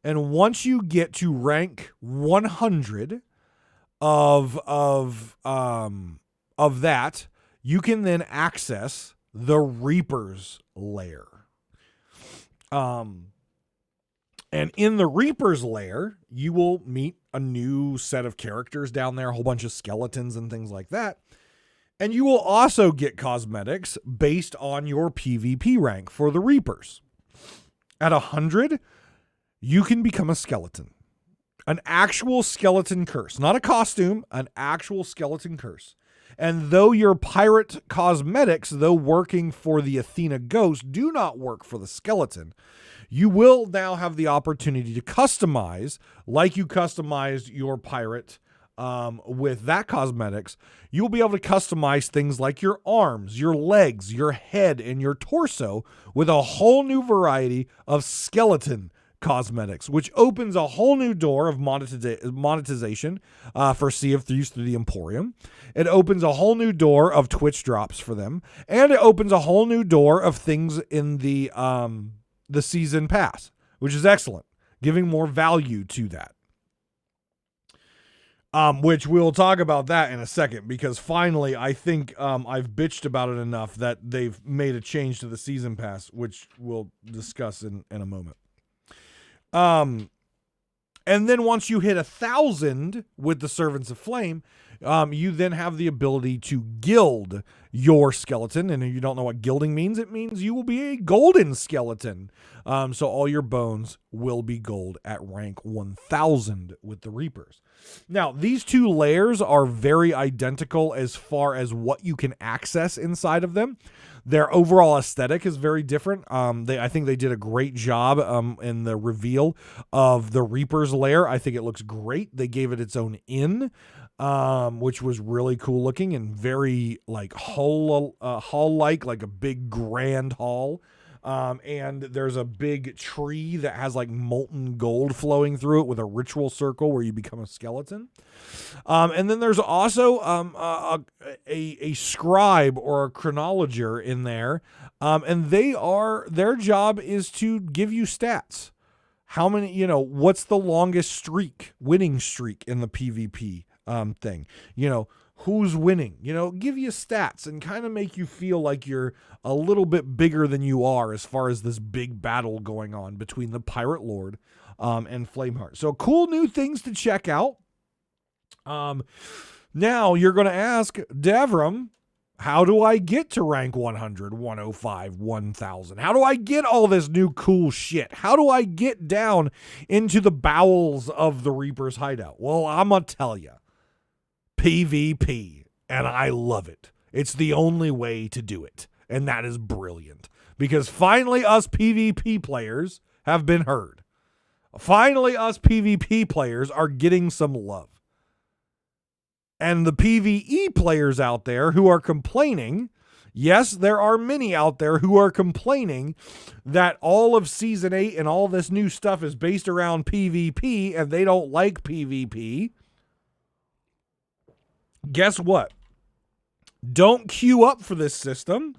And once you get to rank 100 of that, you can then access the Reaper's lair. And in the Reaper's lair, you will meet a new set of characters down there, a whole bunch of skeletons and things like that. And you will also get cosmetics based on your PvP rank for the Reapers. At 100, you can become a skeleton. An actual skeleton curse. Not a costume, an actual skeleton curse. And though your pirate cosmetics, though working for the Athena Ghost, do not work for the skeleton, you will now have the opportunity to customize, like you customized your pirate with that cosmetics. You'll be able to customize things like your arms, your legs, your head, and your torso with a whole new variety of skeleton cosmetics, which opens a whole new door of monetization for Sea of Thieves through the Emporium. It opens a whole new door of Twitch drops for them, and it opens a whole new door of things in the season pass, which is excellent, giving more value to that. Which we'll talk about that in a second, because finally I think I've bitched about it enough that they've made a change to the season pass, which we'll discuss in a moment. And then once you hit 1,000 with the Servants of Flame, you then have the ability to gild your skeleton. And if you don't know what gilding means, it means you will be a golden skeleton. So all your bones will be gold at rank 1,000 with the Reapers. Now, these two layers are very identical as far as what you can access inside of them. Their overall aesthetic is very different. I think they did a great job in the reveal of the Reaper's lair. I think it looks great. They gave it its own inn, which was really cool looking and very like hall-like, like a big grand hall. And there's a big tree that has like molten gold flowing through it with a ritual circle where you become a skeleton. And then there's also a scribe or a chronologer in there. And their job is to give you stats. How many, what's the longest winning streak in the PvP thing? Who's winning, give you stats and kind of make you feel like you're a little bit bigger than you are as far as this big battle going on between the Pirate Lord and Flameheart. So cool new things to check out. Now you're going to ask, Davrim, how do I get to rank 100, 105, 1000? How do I get all this new cool shit? How do I get down into the bowels of the Reaper's hideout? Well, I'm going to tell you. PvP, and I love it. It's the only way to do it, and that is brilliant, because finally us PvP players have been heard. Finally us PvP players are getting some love. And the PvE players out there who are complaining, yes, there are many out there who are complaining that all of Season 8 and all this new stuff is based around PvP, and they don't like PvP. Guess what? Don't queue up for this system,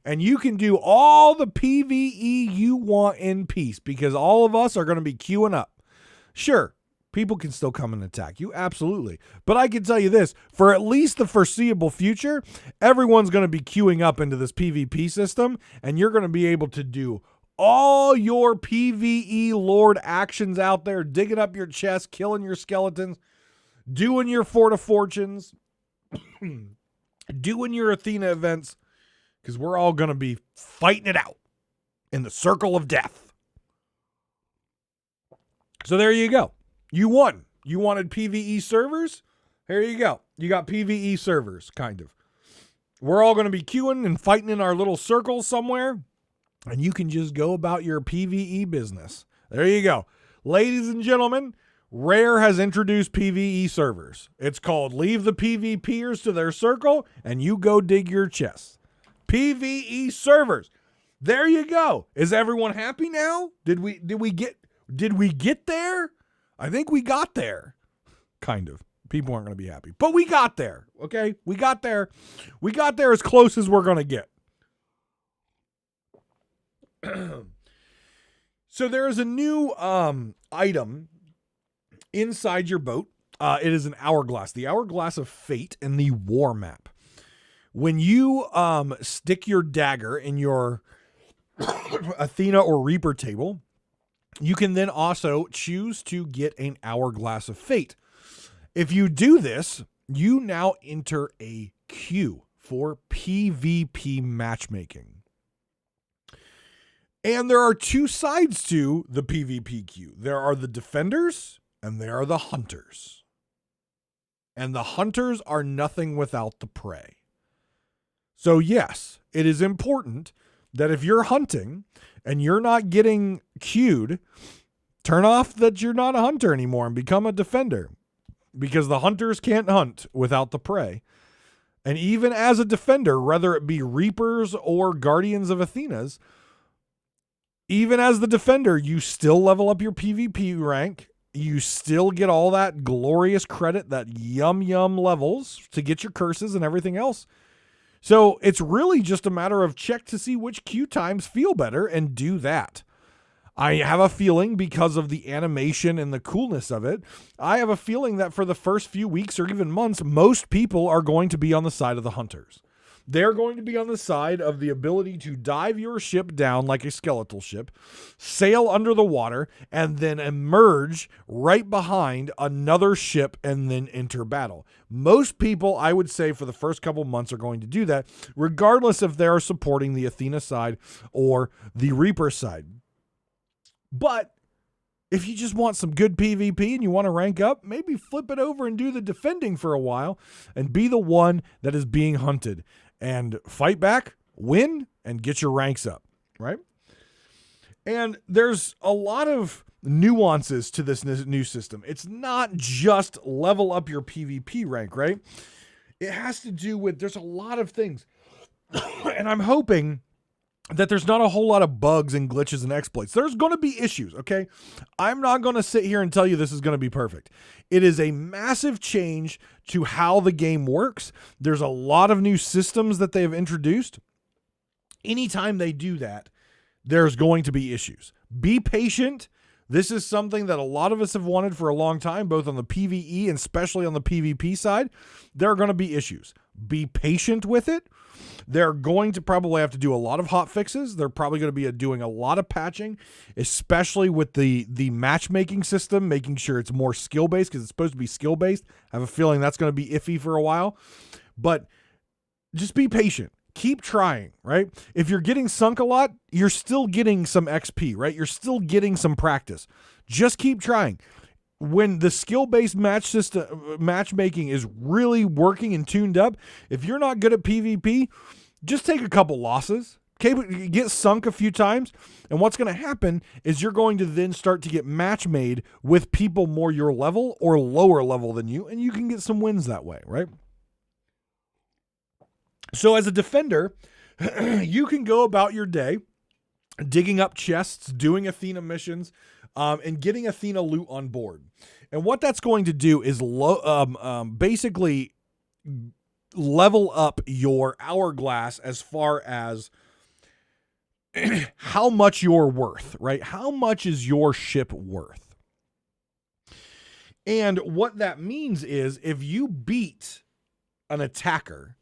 and you can do all the PvE you want in peace, because all of us are going to be queuing up. Sure, people can still come and attack you, absolutely. But I can tell you this, for at least the foreseeable future, everyone's going to be queuing up into this PvP system, and you're going to be able to do all your PvE Lord actions out there, digging up your chest, killing your skeletons, doing your Fort of Fortunes, doing your Athena events, because we're all going to be fighting it out in the circle of death. So there you go. You won. You wanted PvE servers? Here you go. You got PvE servers, kind of. We're all going to be queuing and fighting in our little circles somewhere, and you can just go about your PvE business. There you go. Ladies and gentlemen, Rare has introduced PvE servers. It's called Leave the PvPers to their circle and you go dig your chests. PvE servers. There you go. Is everyone happy now? Did we get there? I think we got there. Kind of. People aren't going to be happy. But we got there. Okay? We got there. We got there as close as we're going to get. So there is a new item inside your boat. It is an hourglass, the Hourglass of Fate in the War Map. When you stick your dagger in your Athena or Reaper table, you can then also choose to get an Hourglass of Fate. If you do this, you now enter a queue for PvP matchmaking. And there are two sides to the PvP queue. There are the defenders and there are the hunters. And the hunters are nothing without the prey. So yes, it is important that if you're hunting and you're not getting queued, turn off that you're not a hunter anymore and become a defender, because the hunters can't hunt without the prey. And even as a defender, whether it be Reapers or Guardians of Athenas, even as the defender, you still level up your PvP rank. You still get all that glorious credit, that yum levels to get your curses and everything else. So it's really just a matter of check to see which queue times feel better and do that. I have a feeling, because of the animation and the coolness of it, I have a feeling that for the first few weeks or even months, most people are going to be on the side of the hunters. They're going to be on the side of the ability to dive your ship down like a skeletal ship, sail under the water, and then emerge right behind another ship and then enter battle. Most people, I would say, for the first couple months are going to do that, regardless if they're supporting the Athena side or the Reaper side. But if you just want some good PvP and you want to rank up, maybe flip it over and do the defending for a while and be the one that is being hunted. And fight back, win, and get your ranks up, right? And there's a lot of nuances to this new system. It's not just level up your PvP rank, right? It has to do with, there's a lot of things. And I'm hoping that there's not a whole lot of bugs and glitches and exploits. There's going to be issues, okay? I'm not going to sit here and tell you this is going to be perfect. It is a massive change to how the game works. There's a lot of new systems that they have introduced. Anytime they do that, there's going to be issues. Be patient. This is something that a lot of us have wanted for a long time, both on the PvE and especially on the PvP side. There are going to be issues. Be patient with it. They're going to probably have to do a lot of hot fixes. They're probably going to be doing a lot of patching, especially with the matchmaking system, making sure it's more skill-based, because it's supposed to be skill-based. I have a feeling that's going to be iffy for a while. But just be patient. Keep trying, right? If you're getting sunk a lot, you're still getting some XP, right? You're still getting some practice. Just keep trying. When the skill-based matchmaking is really working and tuned up, if you're not good at PvP, just take a couple losses. Okay, get sunk a few times, and what's going to happen is you're going to then start to get match made with people more your level or lower level than you, and you can get some wins that way, right? So as a defender, you can go about your day digging up chests, doing Athena missions, and getting Athena loot on board. And what that's going to do is basically level up your hourglass as far as how much you're worth, right? How much is your ship worth? And what that means is if you beat an attacker,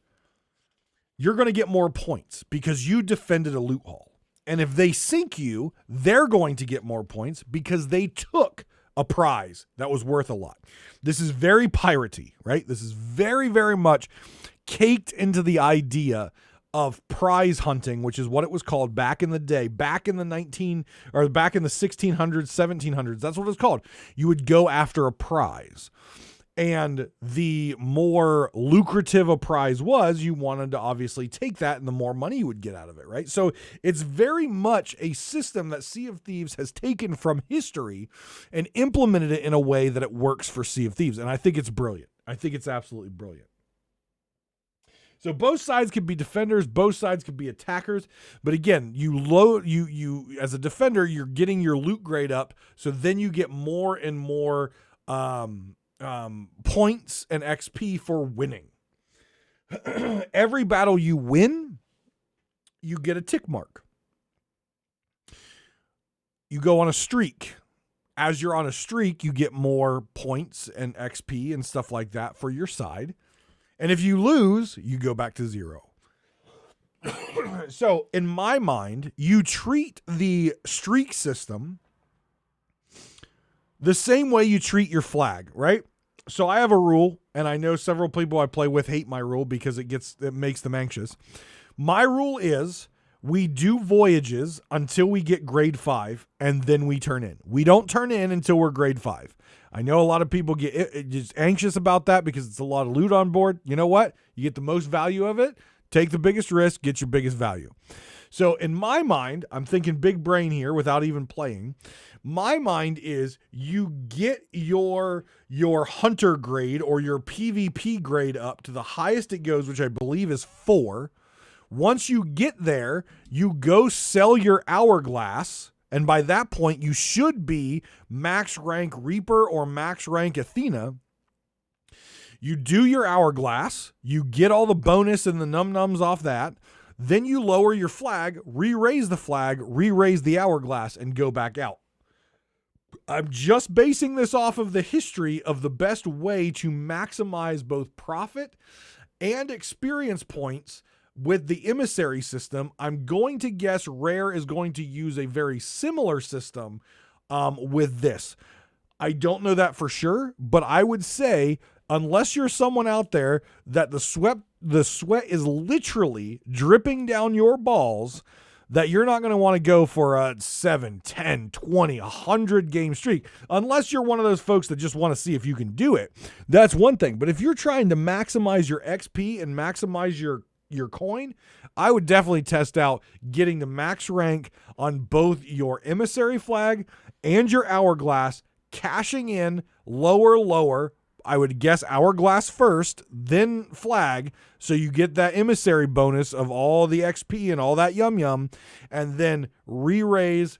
you're going to get more points because you defended a loot haul. And if they sink you, they're going to get more points because they took a prize that was worth a lot. This is very piratey, right? This is very, very much caked into the idea of prize hunting, which is what it was called back in the day, back in the 1600s, 1700s. That's what it's called. You would go after a prize. And the more lucrative a prize was, you wanted to obviously take that, and the more money you would get out of it, right? So it's very much a system that Sea of Thieves has taken from history and implemented it in a way that it works for Sea of Thieves. And I think it's brilliant. I think it's absolutely brilliant. So both sides could be defenders, both sides could be attackers. But again, you as a defender, you're getting your loot grade up. So then you get more and more points and XP for winning. Every battle you win, you get a tick mark. You go on a streak. As you're on a streak, you get more points and XP and stuff like that for your side. And if you lose, you go back to 0. So in my mind, you treat the streak system the same way you treat your flag, right? So I have a rule, and I know several people I play with hate my rule because it makes them anxious. My rule is we do voyages until we get grade 5, and then we turn in. We don't turn in until we're grade 5. I know a lot of people get just anxious about that because it's a lot of loot on board. You know what? You get the most value of it. Take the biggest risk, get your biggest value. So in my mind, I'm thinking big brain here without even playing. My mind is you get your hunter grade or your PvP grade up to the highest it goes, which I believe is 4. Once you get there, you go sell your hourglass And by that point, you should be max rank Reaper or max rank Athena. You do your hourglass, you get all the bonus and the num-nums off that, then you lower your flag, re-raise the flag, re-raise the hourglass, and go back out. I'm just basing this off of the history of the best way to maximize both profit and experience points with the emissary system. I'm going to guess Rare is going to use a very similar system with this. I don't know that for sure, but I would say unless you're someone out there that the sweat is literally dripping down your balls, that you're not going to want to go for a 7, 10, 20, 100 game streak. Unless you're one of those folks that just want to see if you can do it. That's one thing. But if you're trying to maximize your XP and maximize your coin, I would definitely test out getting the max rank on both your emissary flag and your hourglass, cashing in lower. I would guess hourglass first, then flag, so you get that emissary bonus of all the XP and all that yum, and then re-raise,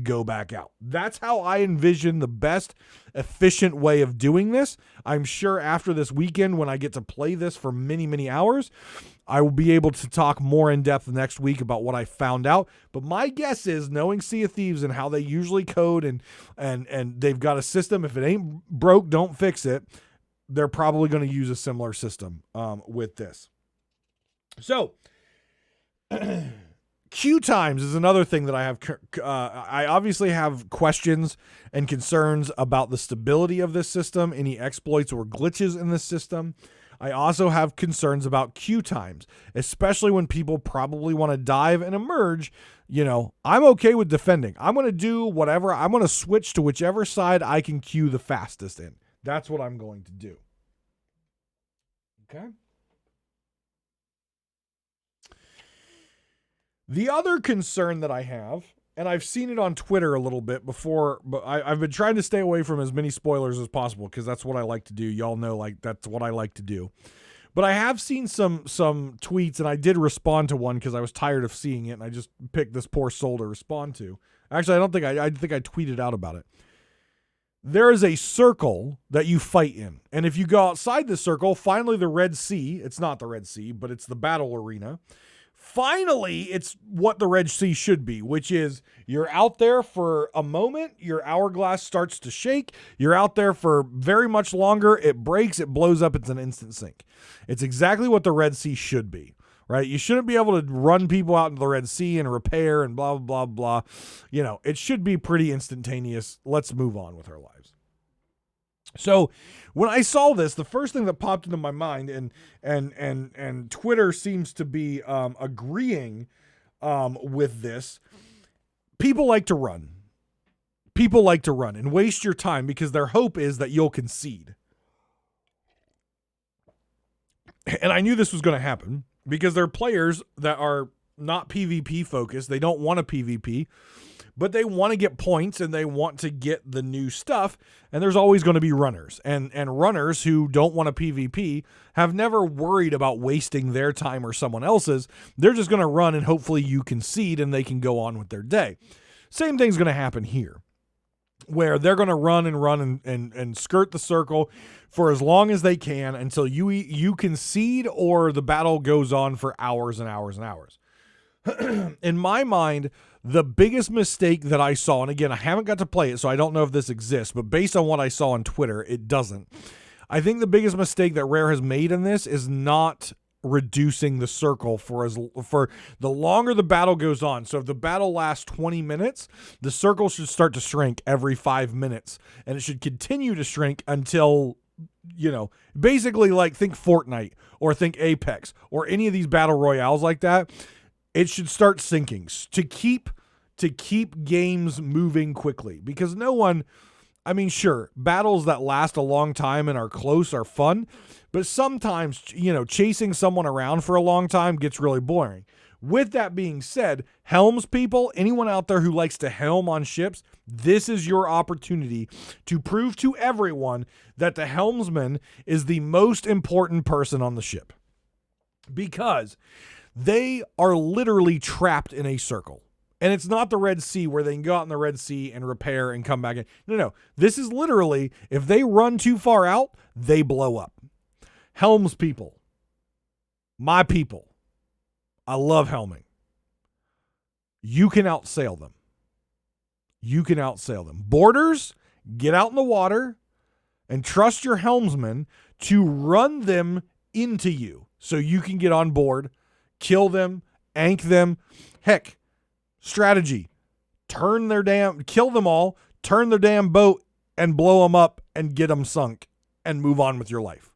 go back out. That's how I envision the best efficient way of doing this. I'm sure after this weekend, when I get to play this for many, many hours, I will be able to talk more in depth next week about what I found out. But my guess is, knowing Sea of Thieves and how they usually code and they've got a system, if it ain't broke, don't fix it. They're probably going to use a similar system with this. So queue times is another thing that I have. I obviously have questions and concerns about the stability of this system, any exploits or glitches in this system. I also have concerns about queue times, especially when people probably want to dive and emerge. I'm okay with defending. I'm going to do whatever. I'm going to switch to whichever side I can queue the fastest in. That's what I'm going to do. Okay. The other concern that I have, and I've seen it on Twitter a little bit before, but I've been trying to stay away from as many spoilers as possible because that's what I like to do. Y'all know, that's what I like to do. But I have seen some tweets, and I did respond to one because I was tired of seeing it, and I just picked this poor soul to respond to. Actually, I think I tweeted out about it. There is a circle that you fight in, and if you go outside the circle, finally the Red Sea, it's not the Red Sea, but it's the battle arena. Finally, it's what the Red Sea should be, which is you're out there for a moment, your hourglass starts to shake, you're out there for very much longer, it breaks, it blows up, it's an instant sink. It's exactly what the Red Sea should be, right? You shouldn't be able to run people out into the Red Sea and repair and blah, blah, blah, blah. It should be pretty instantaneous. Let's move on with our lives. So when I saw this, the first thing that popped into my mind, and Twitter seems to be agreeing with this, people like to run. People like to run and waste your time because their hope is that you'll concede. And I knew this was going to happen because there are players that are not PvP focused. They don't want a PvP. But they want to get points and they want to get the new stuff. And there's always going to be runners. And runners who don't want a PvP have never worried about wasting their time or someone else's. They're just going to run and hopefully you concede and they can go on with their day. Same thing's going to happen here, where they're going to run and skirt the circle for as long as they can until you concede or the battle goes on for hours and hours and hours. In my mind, the biggest mistake that I saw, and again, I haven't got to play it, so I don't know if this exists, but based on what I saw on Twitter, it doesn't. I think the biggest mistake that Rare has made in this is not reducing the circle for the longer the battle goes on. So if the battle lasts 20 minutes, the circle should start to shrink every 5 minutes, and it should continue to shrink until, basically like think Fortnite or think Apex or any of these battle royales like that. It should start sinking to keep games moving quickly, because sure, battles that last a long time and are close are fun, but sometimes, chasing someone around for a long time gets really boring. With that being said, helms people, anyone out there who likes to helm on ships, this is your opportunity to prove to everyone that the helmsman is the most important person on the ship, because they are literally trapped in a circle. And it's not the Red Sea where they can go out in the Red Sea and repair and come back in. No. This is literally, if they run too far out, they blow up. Helms people. My people. I love helming. You can outsail them. Boarders, get out in the water and trust your helmsman to run them into you so you can get on board, kill them, ank them. Heck, strategy. Kill them all, turn their damn boat and blow them up and get them sunk and move on with your life.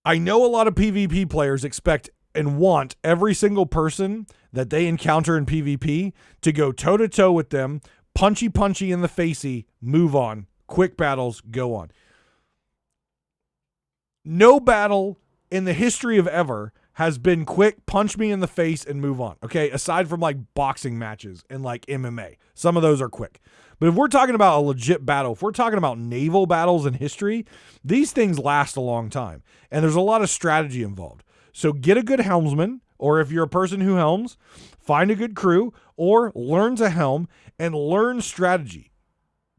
I know a lot of PvP players expect and want every single person that they encounter in PvP to go toe-to-toe with them, punchy in the facey, move on. Quick battles, go on. No battle in the history of ever has been quick, punch me in the face and move on. Okay, aside from like boxing matches and like MMA. Some of those are quick. But if we're talking about a legit battle, if we're talking about naval battles in history, these things last a long time. And there's a lot of strategy involved. So get a good helmsman, or if you're a person who helms, find a good crew, or learn to helm and learn strategy.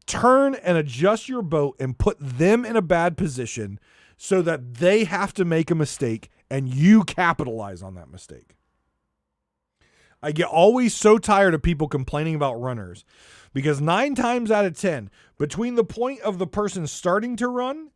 Turn and adjust your boat and put them in a bad position so that they have to make a mistake and you capitalize on that mistake. I get always so tired of people complaining about runners because 9 times out of 10, between the point of the person starting to run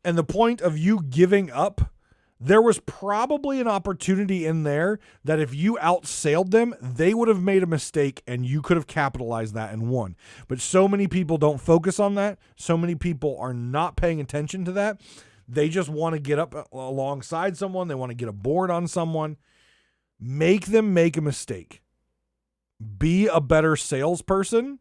and the point of you giving up, there was probably an opportunity in there that if you outsailed them, they would have made a mistake and you could have capitalized that and won. But so many people don't focus on that. So many people are not paying attention to that. They just want to get up alongside someone. They want to get aboard on someone. Make them make a mistake. Be a better salesperson,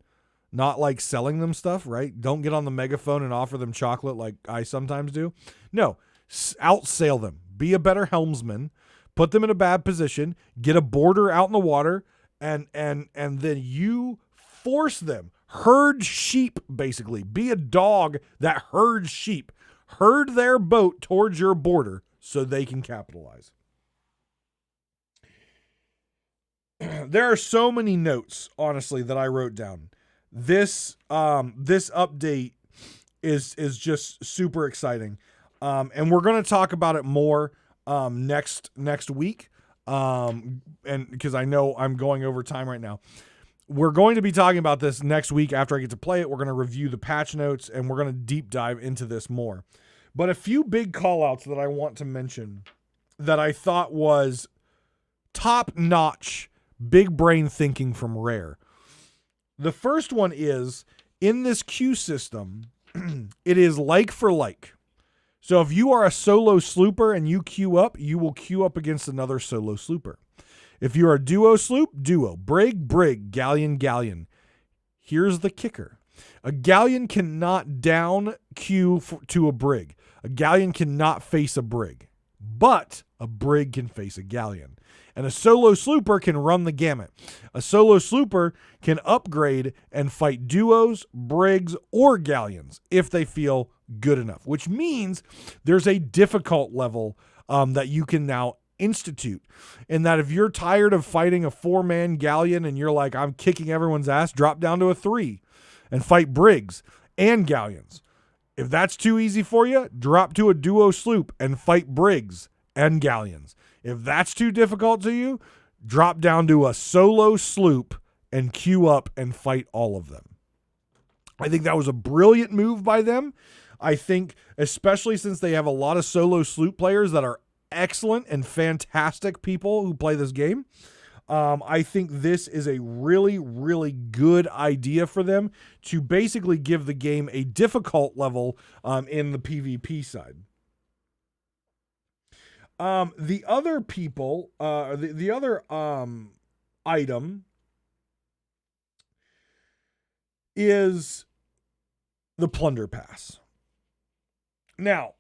not like selling them stuff, right? Don't get on the megaphone and offer them chocolate like I sometimes do. No, outsail them. Be a better helmsman. Put them in a bad position. Get a boarder out in the water, and then you force them. Herd sheep, basically. Be a dog that herds sheep. Herd their boat towards your border so they can capitalize. There are so many notes, honestly, that I wrote down. This update is just super exciting. And we're going to talk about it more next week. And because I know I'm going over time right now. We're going to be talking about this next week after I get to play it. We're going to review the patch notes and we're going to deep dive into this more. But a few big call outs that I want to mention that I thought was top notch, big brain thinking from Rare. The first one is in this queue system, it is like for like. So if you are a solo slooper and you queue up, you will queue up against another solo slooper. If you're a duo sloop, duo. Brig, brig. Galleon, galleon. Here's the kicker. A galleon cannot down queue to a brig. A galleon cannot face a brig. But a brig can face a galleon. And a solo slooper can run the gamut. A solo slooper can upgrade and fight duos, brigs, or galleons if they feel good enough, which means there's a difficult level that you can now institute. And that if you're tired of fighting a 4-man galleon and you're like, I'm kicking everyone's ass, drop down to a 3 and fight brigs and galleons. If that's too easy for you, drop to a duo sloop and fight brigs and galleons. If that's too difficult to you, drop down to a solo sloop and queue up and fight all of them. I think that was a brilliant move by them. I think, especially since they have a lot of solo sloop players that are excellent and fantastic people who play this game, I think this is a really, really good idea for them to basically give the game a difficult level in the PvP side. The other people, the other item is the plunder pass. Now,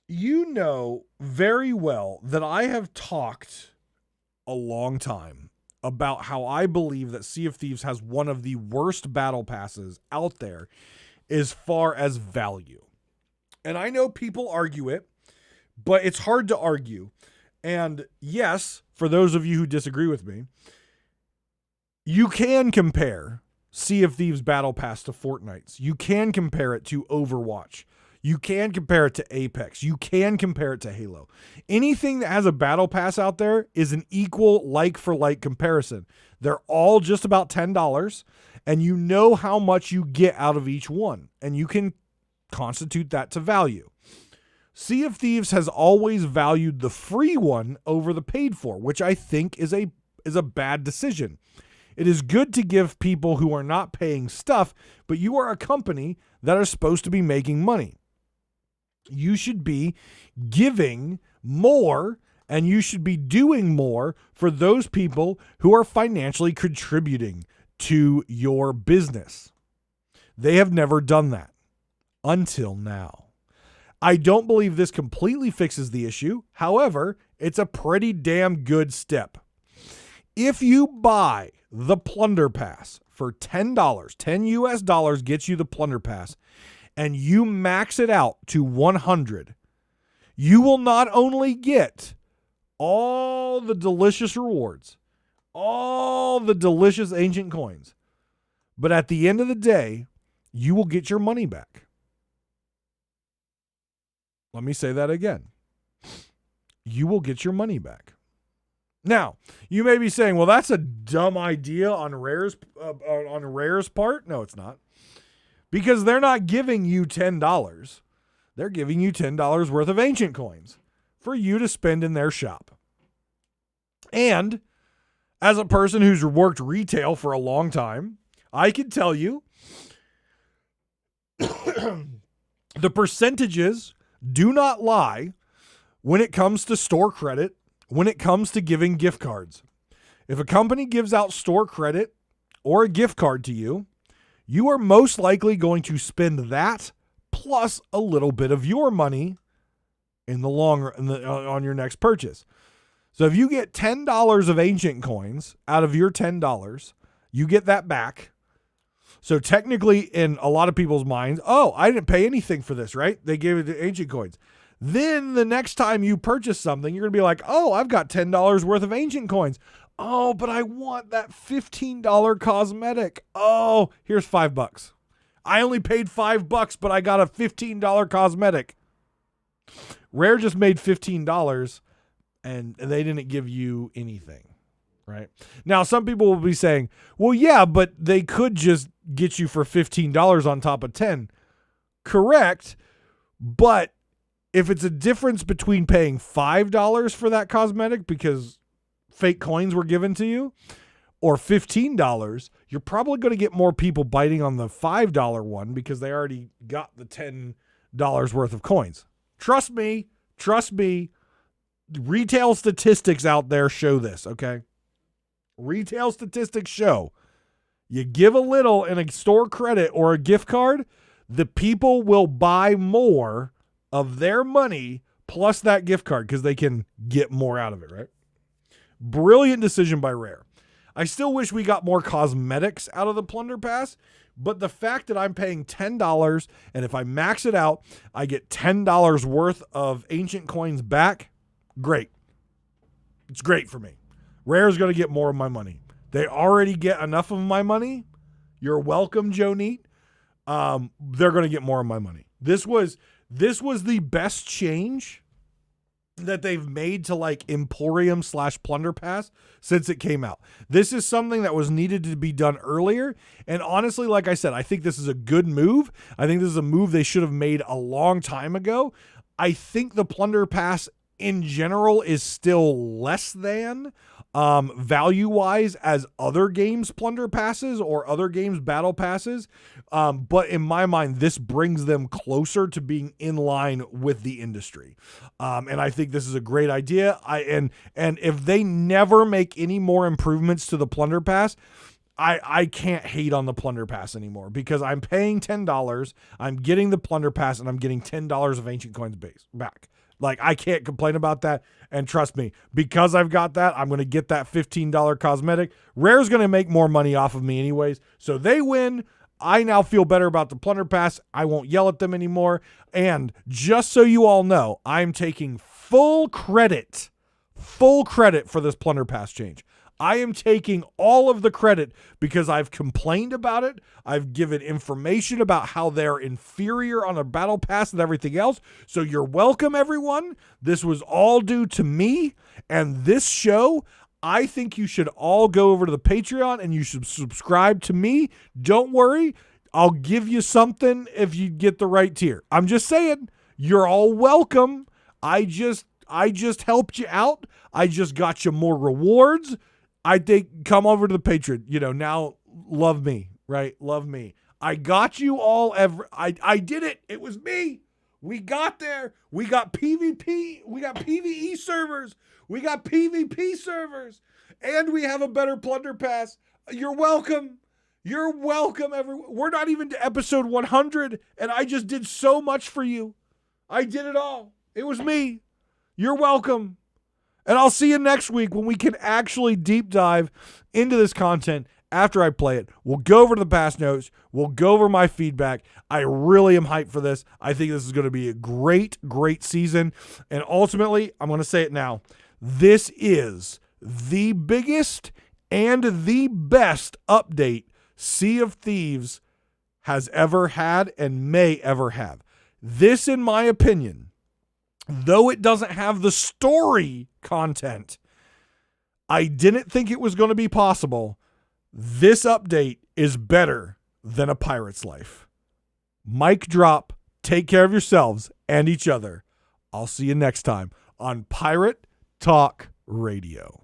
you know very well that I have talked a long time about how I believe that Sea of Thieves has one of the worst battle passes out there as far as value. And I know people argue it, but it's hard to argue. And yes, for those of you who disagree with me, you can compare Sea of Thieves Battle Pass to Fortnite's. You can compare it to Overwatch. You can compare it to Apex. You can compare it to Halo. Anything that has a battle pass out there is an equal like-for-like comparison. They're all just about $10, and you know how much you get out of each one, and you can constitute that to value. Sea of Thieves has always valued the free one over the paid for, which I think is a bad decision. It is good to give people who are not paying stuff, but you are a company that are supposed to be making money. You should be giving more, and you should be doing more for those people who are financially contributing to your business. They have never done that until now. I don't believe this completely fixes the issue. However, it's a pretty damn good step. If you buy the Plunder Pass for $10, 10 US dollars gets you the Plunder Pass, and you max it out to 100, you will not only get all the delicious rewards, all the delicious ancient coins, but at the end of the day, you will get your money back. Let me say that again. You will get your money back. Now, you may be saying, well, that's a dumb idea on Rare's part. No, it's not. Because they're not giving you $10. They're giving you $10 worth of ancient coins for you to spend in their shop. And as a person who's worked retail for a long time, I can tell you the percentages do not lie when it comes to store credit, when it comes to giving gift cards. If a company gives out store credit or a gift card to you, you are most likely going to spend that plus a little bit of your money in the long run on your next purchase. So if you get $10 of ancient coins out of your $10, you get that back. So technically, in a lot of people's minds, oh, I didn't pay anything for this, right? They gave it the ancient coins. Then the next time you purchase something, you're going to be like, oh, I've got $10 worth of ancient coins. Oh, but I want that $15 cosmetic. Oh, here's $5. I only paid $5, but I got a $15 cosmetic. Rare just made $15 and they didn't give you anything, right? Now, some people will be saying, well, yeah, but they could just get you for $15 on top of 10. Correct. But if it's a difference between paying $5 for that cosmetic because fake coins were given to you or $15, you're probably going to get more people biting on the $5 one because they already got the $10 worth of coins. Trust me. Retail statistics out there show this, okay? Retail statistics show you give a little in a store credit or a gift card, the people will buy more of their money plus that gift card because they can get more out of it, right? Brilliant decision by Rare. I still wish we got more cosmetics out of the Plunder Pass, but the fact that I'm paying $10 and if I max it out, I get $10 worth of ancient coins back, great. It's great for me. Rare's going to get more of my money. They already get enough of my money. You're welcome, Joe Neat. They're going to get more of my money. This was the best change that they've made to like Emporium / Plunder Pass since it came out. This is something that was needed to be done earlier. And honestly, like I said, I think this is a good move. I think this is a move they should have made a long time ago. I think the Plunder Pass in general is still less than value-wise as other games Plunder Passes or other games Battle Passes. But in my mind, this brings them closer to being in line with the industry. And I think this is a great idea. And if they never make any more improvements to the Plunder Pass, I can't hate on the Plunder Pass anymore because I'm paying $10, I'm getting the Plunder Pass, and I'm getting $10 of ancient coins back. Like, I can't complain about that. And trust me, because I've got that, I'm going to get that $15 cosmetic. Rare's going to make more money off of me anyways. So they win. I now feel better about the Plunder Pass. I won't yell at them anymore. And just so you all know, I'm taking full credit full credit for this Plunder Pass change. I am taking all of the credit because I've complained about it. I've given information about how they're inferior on a battle pass and everything else. So you're welcome, everyone. This was all due to me and this show. I think you should all go over to the Patreon and you should subscribe to me. Don't worry. I'll give you something if you get the right tier. I'm just saying, you're all welcome. I just helped you out. I just got you more rewards. I think come over to the Patreon. Now love me, right? Love me. I got you all. I did it. It was me. We got there. We got PvP. We got PvE servers. We got PvP servers. And we have a better Plunder Pass. You're welcome. You're welcome, everyone. We're not even to episode 100, and I just did so much for you. I did it all. It was me. You're welcome. And I'll see you next week when we can actually deep dive into this content after I play it. We'll go over to the past notes. We'll go over my feedback. I really am hyped for this. I think this is going to be a great, great season. And ultimately, I'm going to say it now. This is the biggest and the best update Sea of Thieves has ever had and may ever have. This, in my opinion, though it doesn't have the story content, I didn't think it was going to be possible. This update is better than a pirate's life. Mic drop. Take care of yourselves and each other. I'll see you next time on Pirate Talk Radio.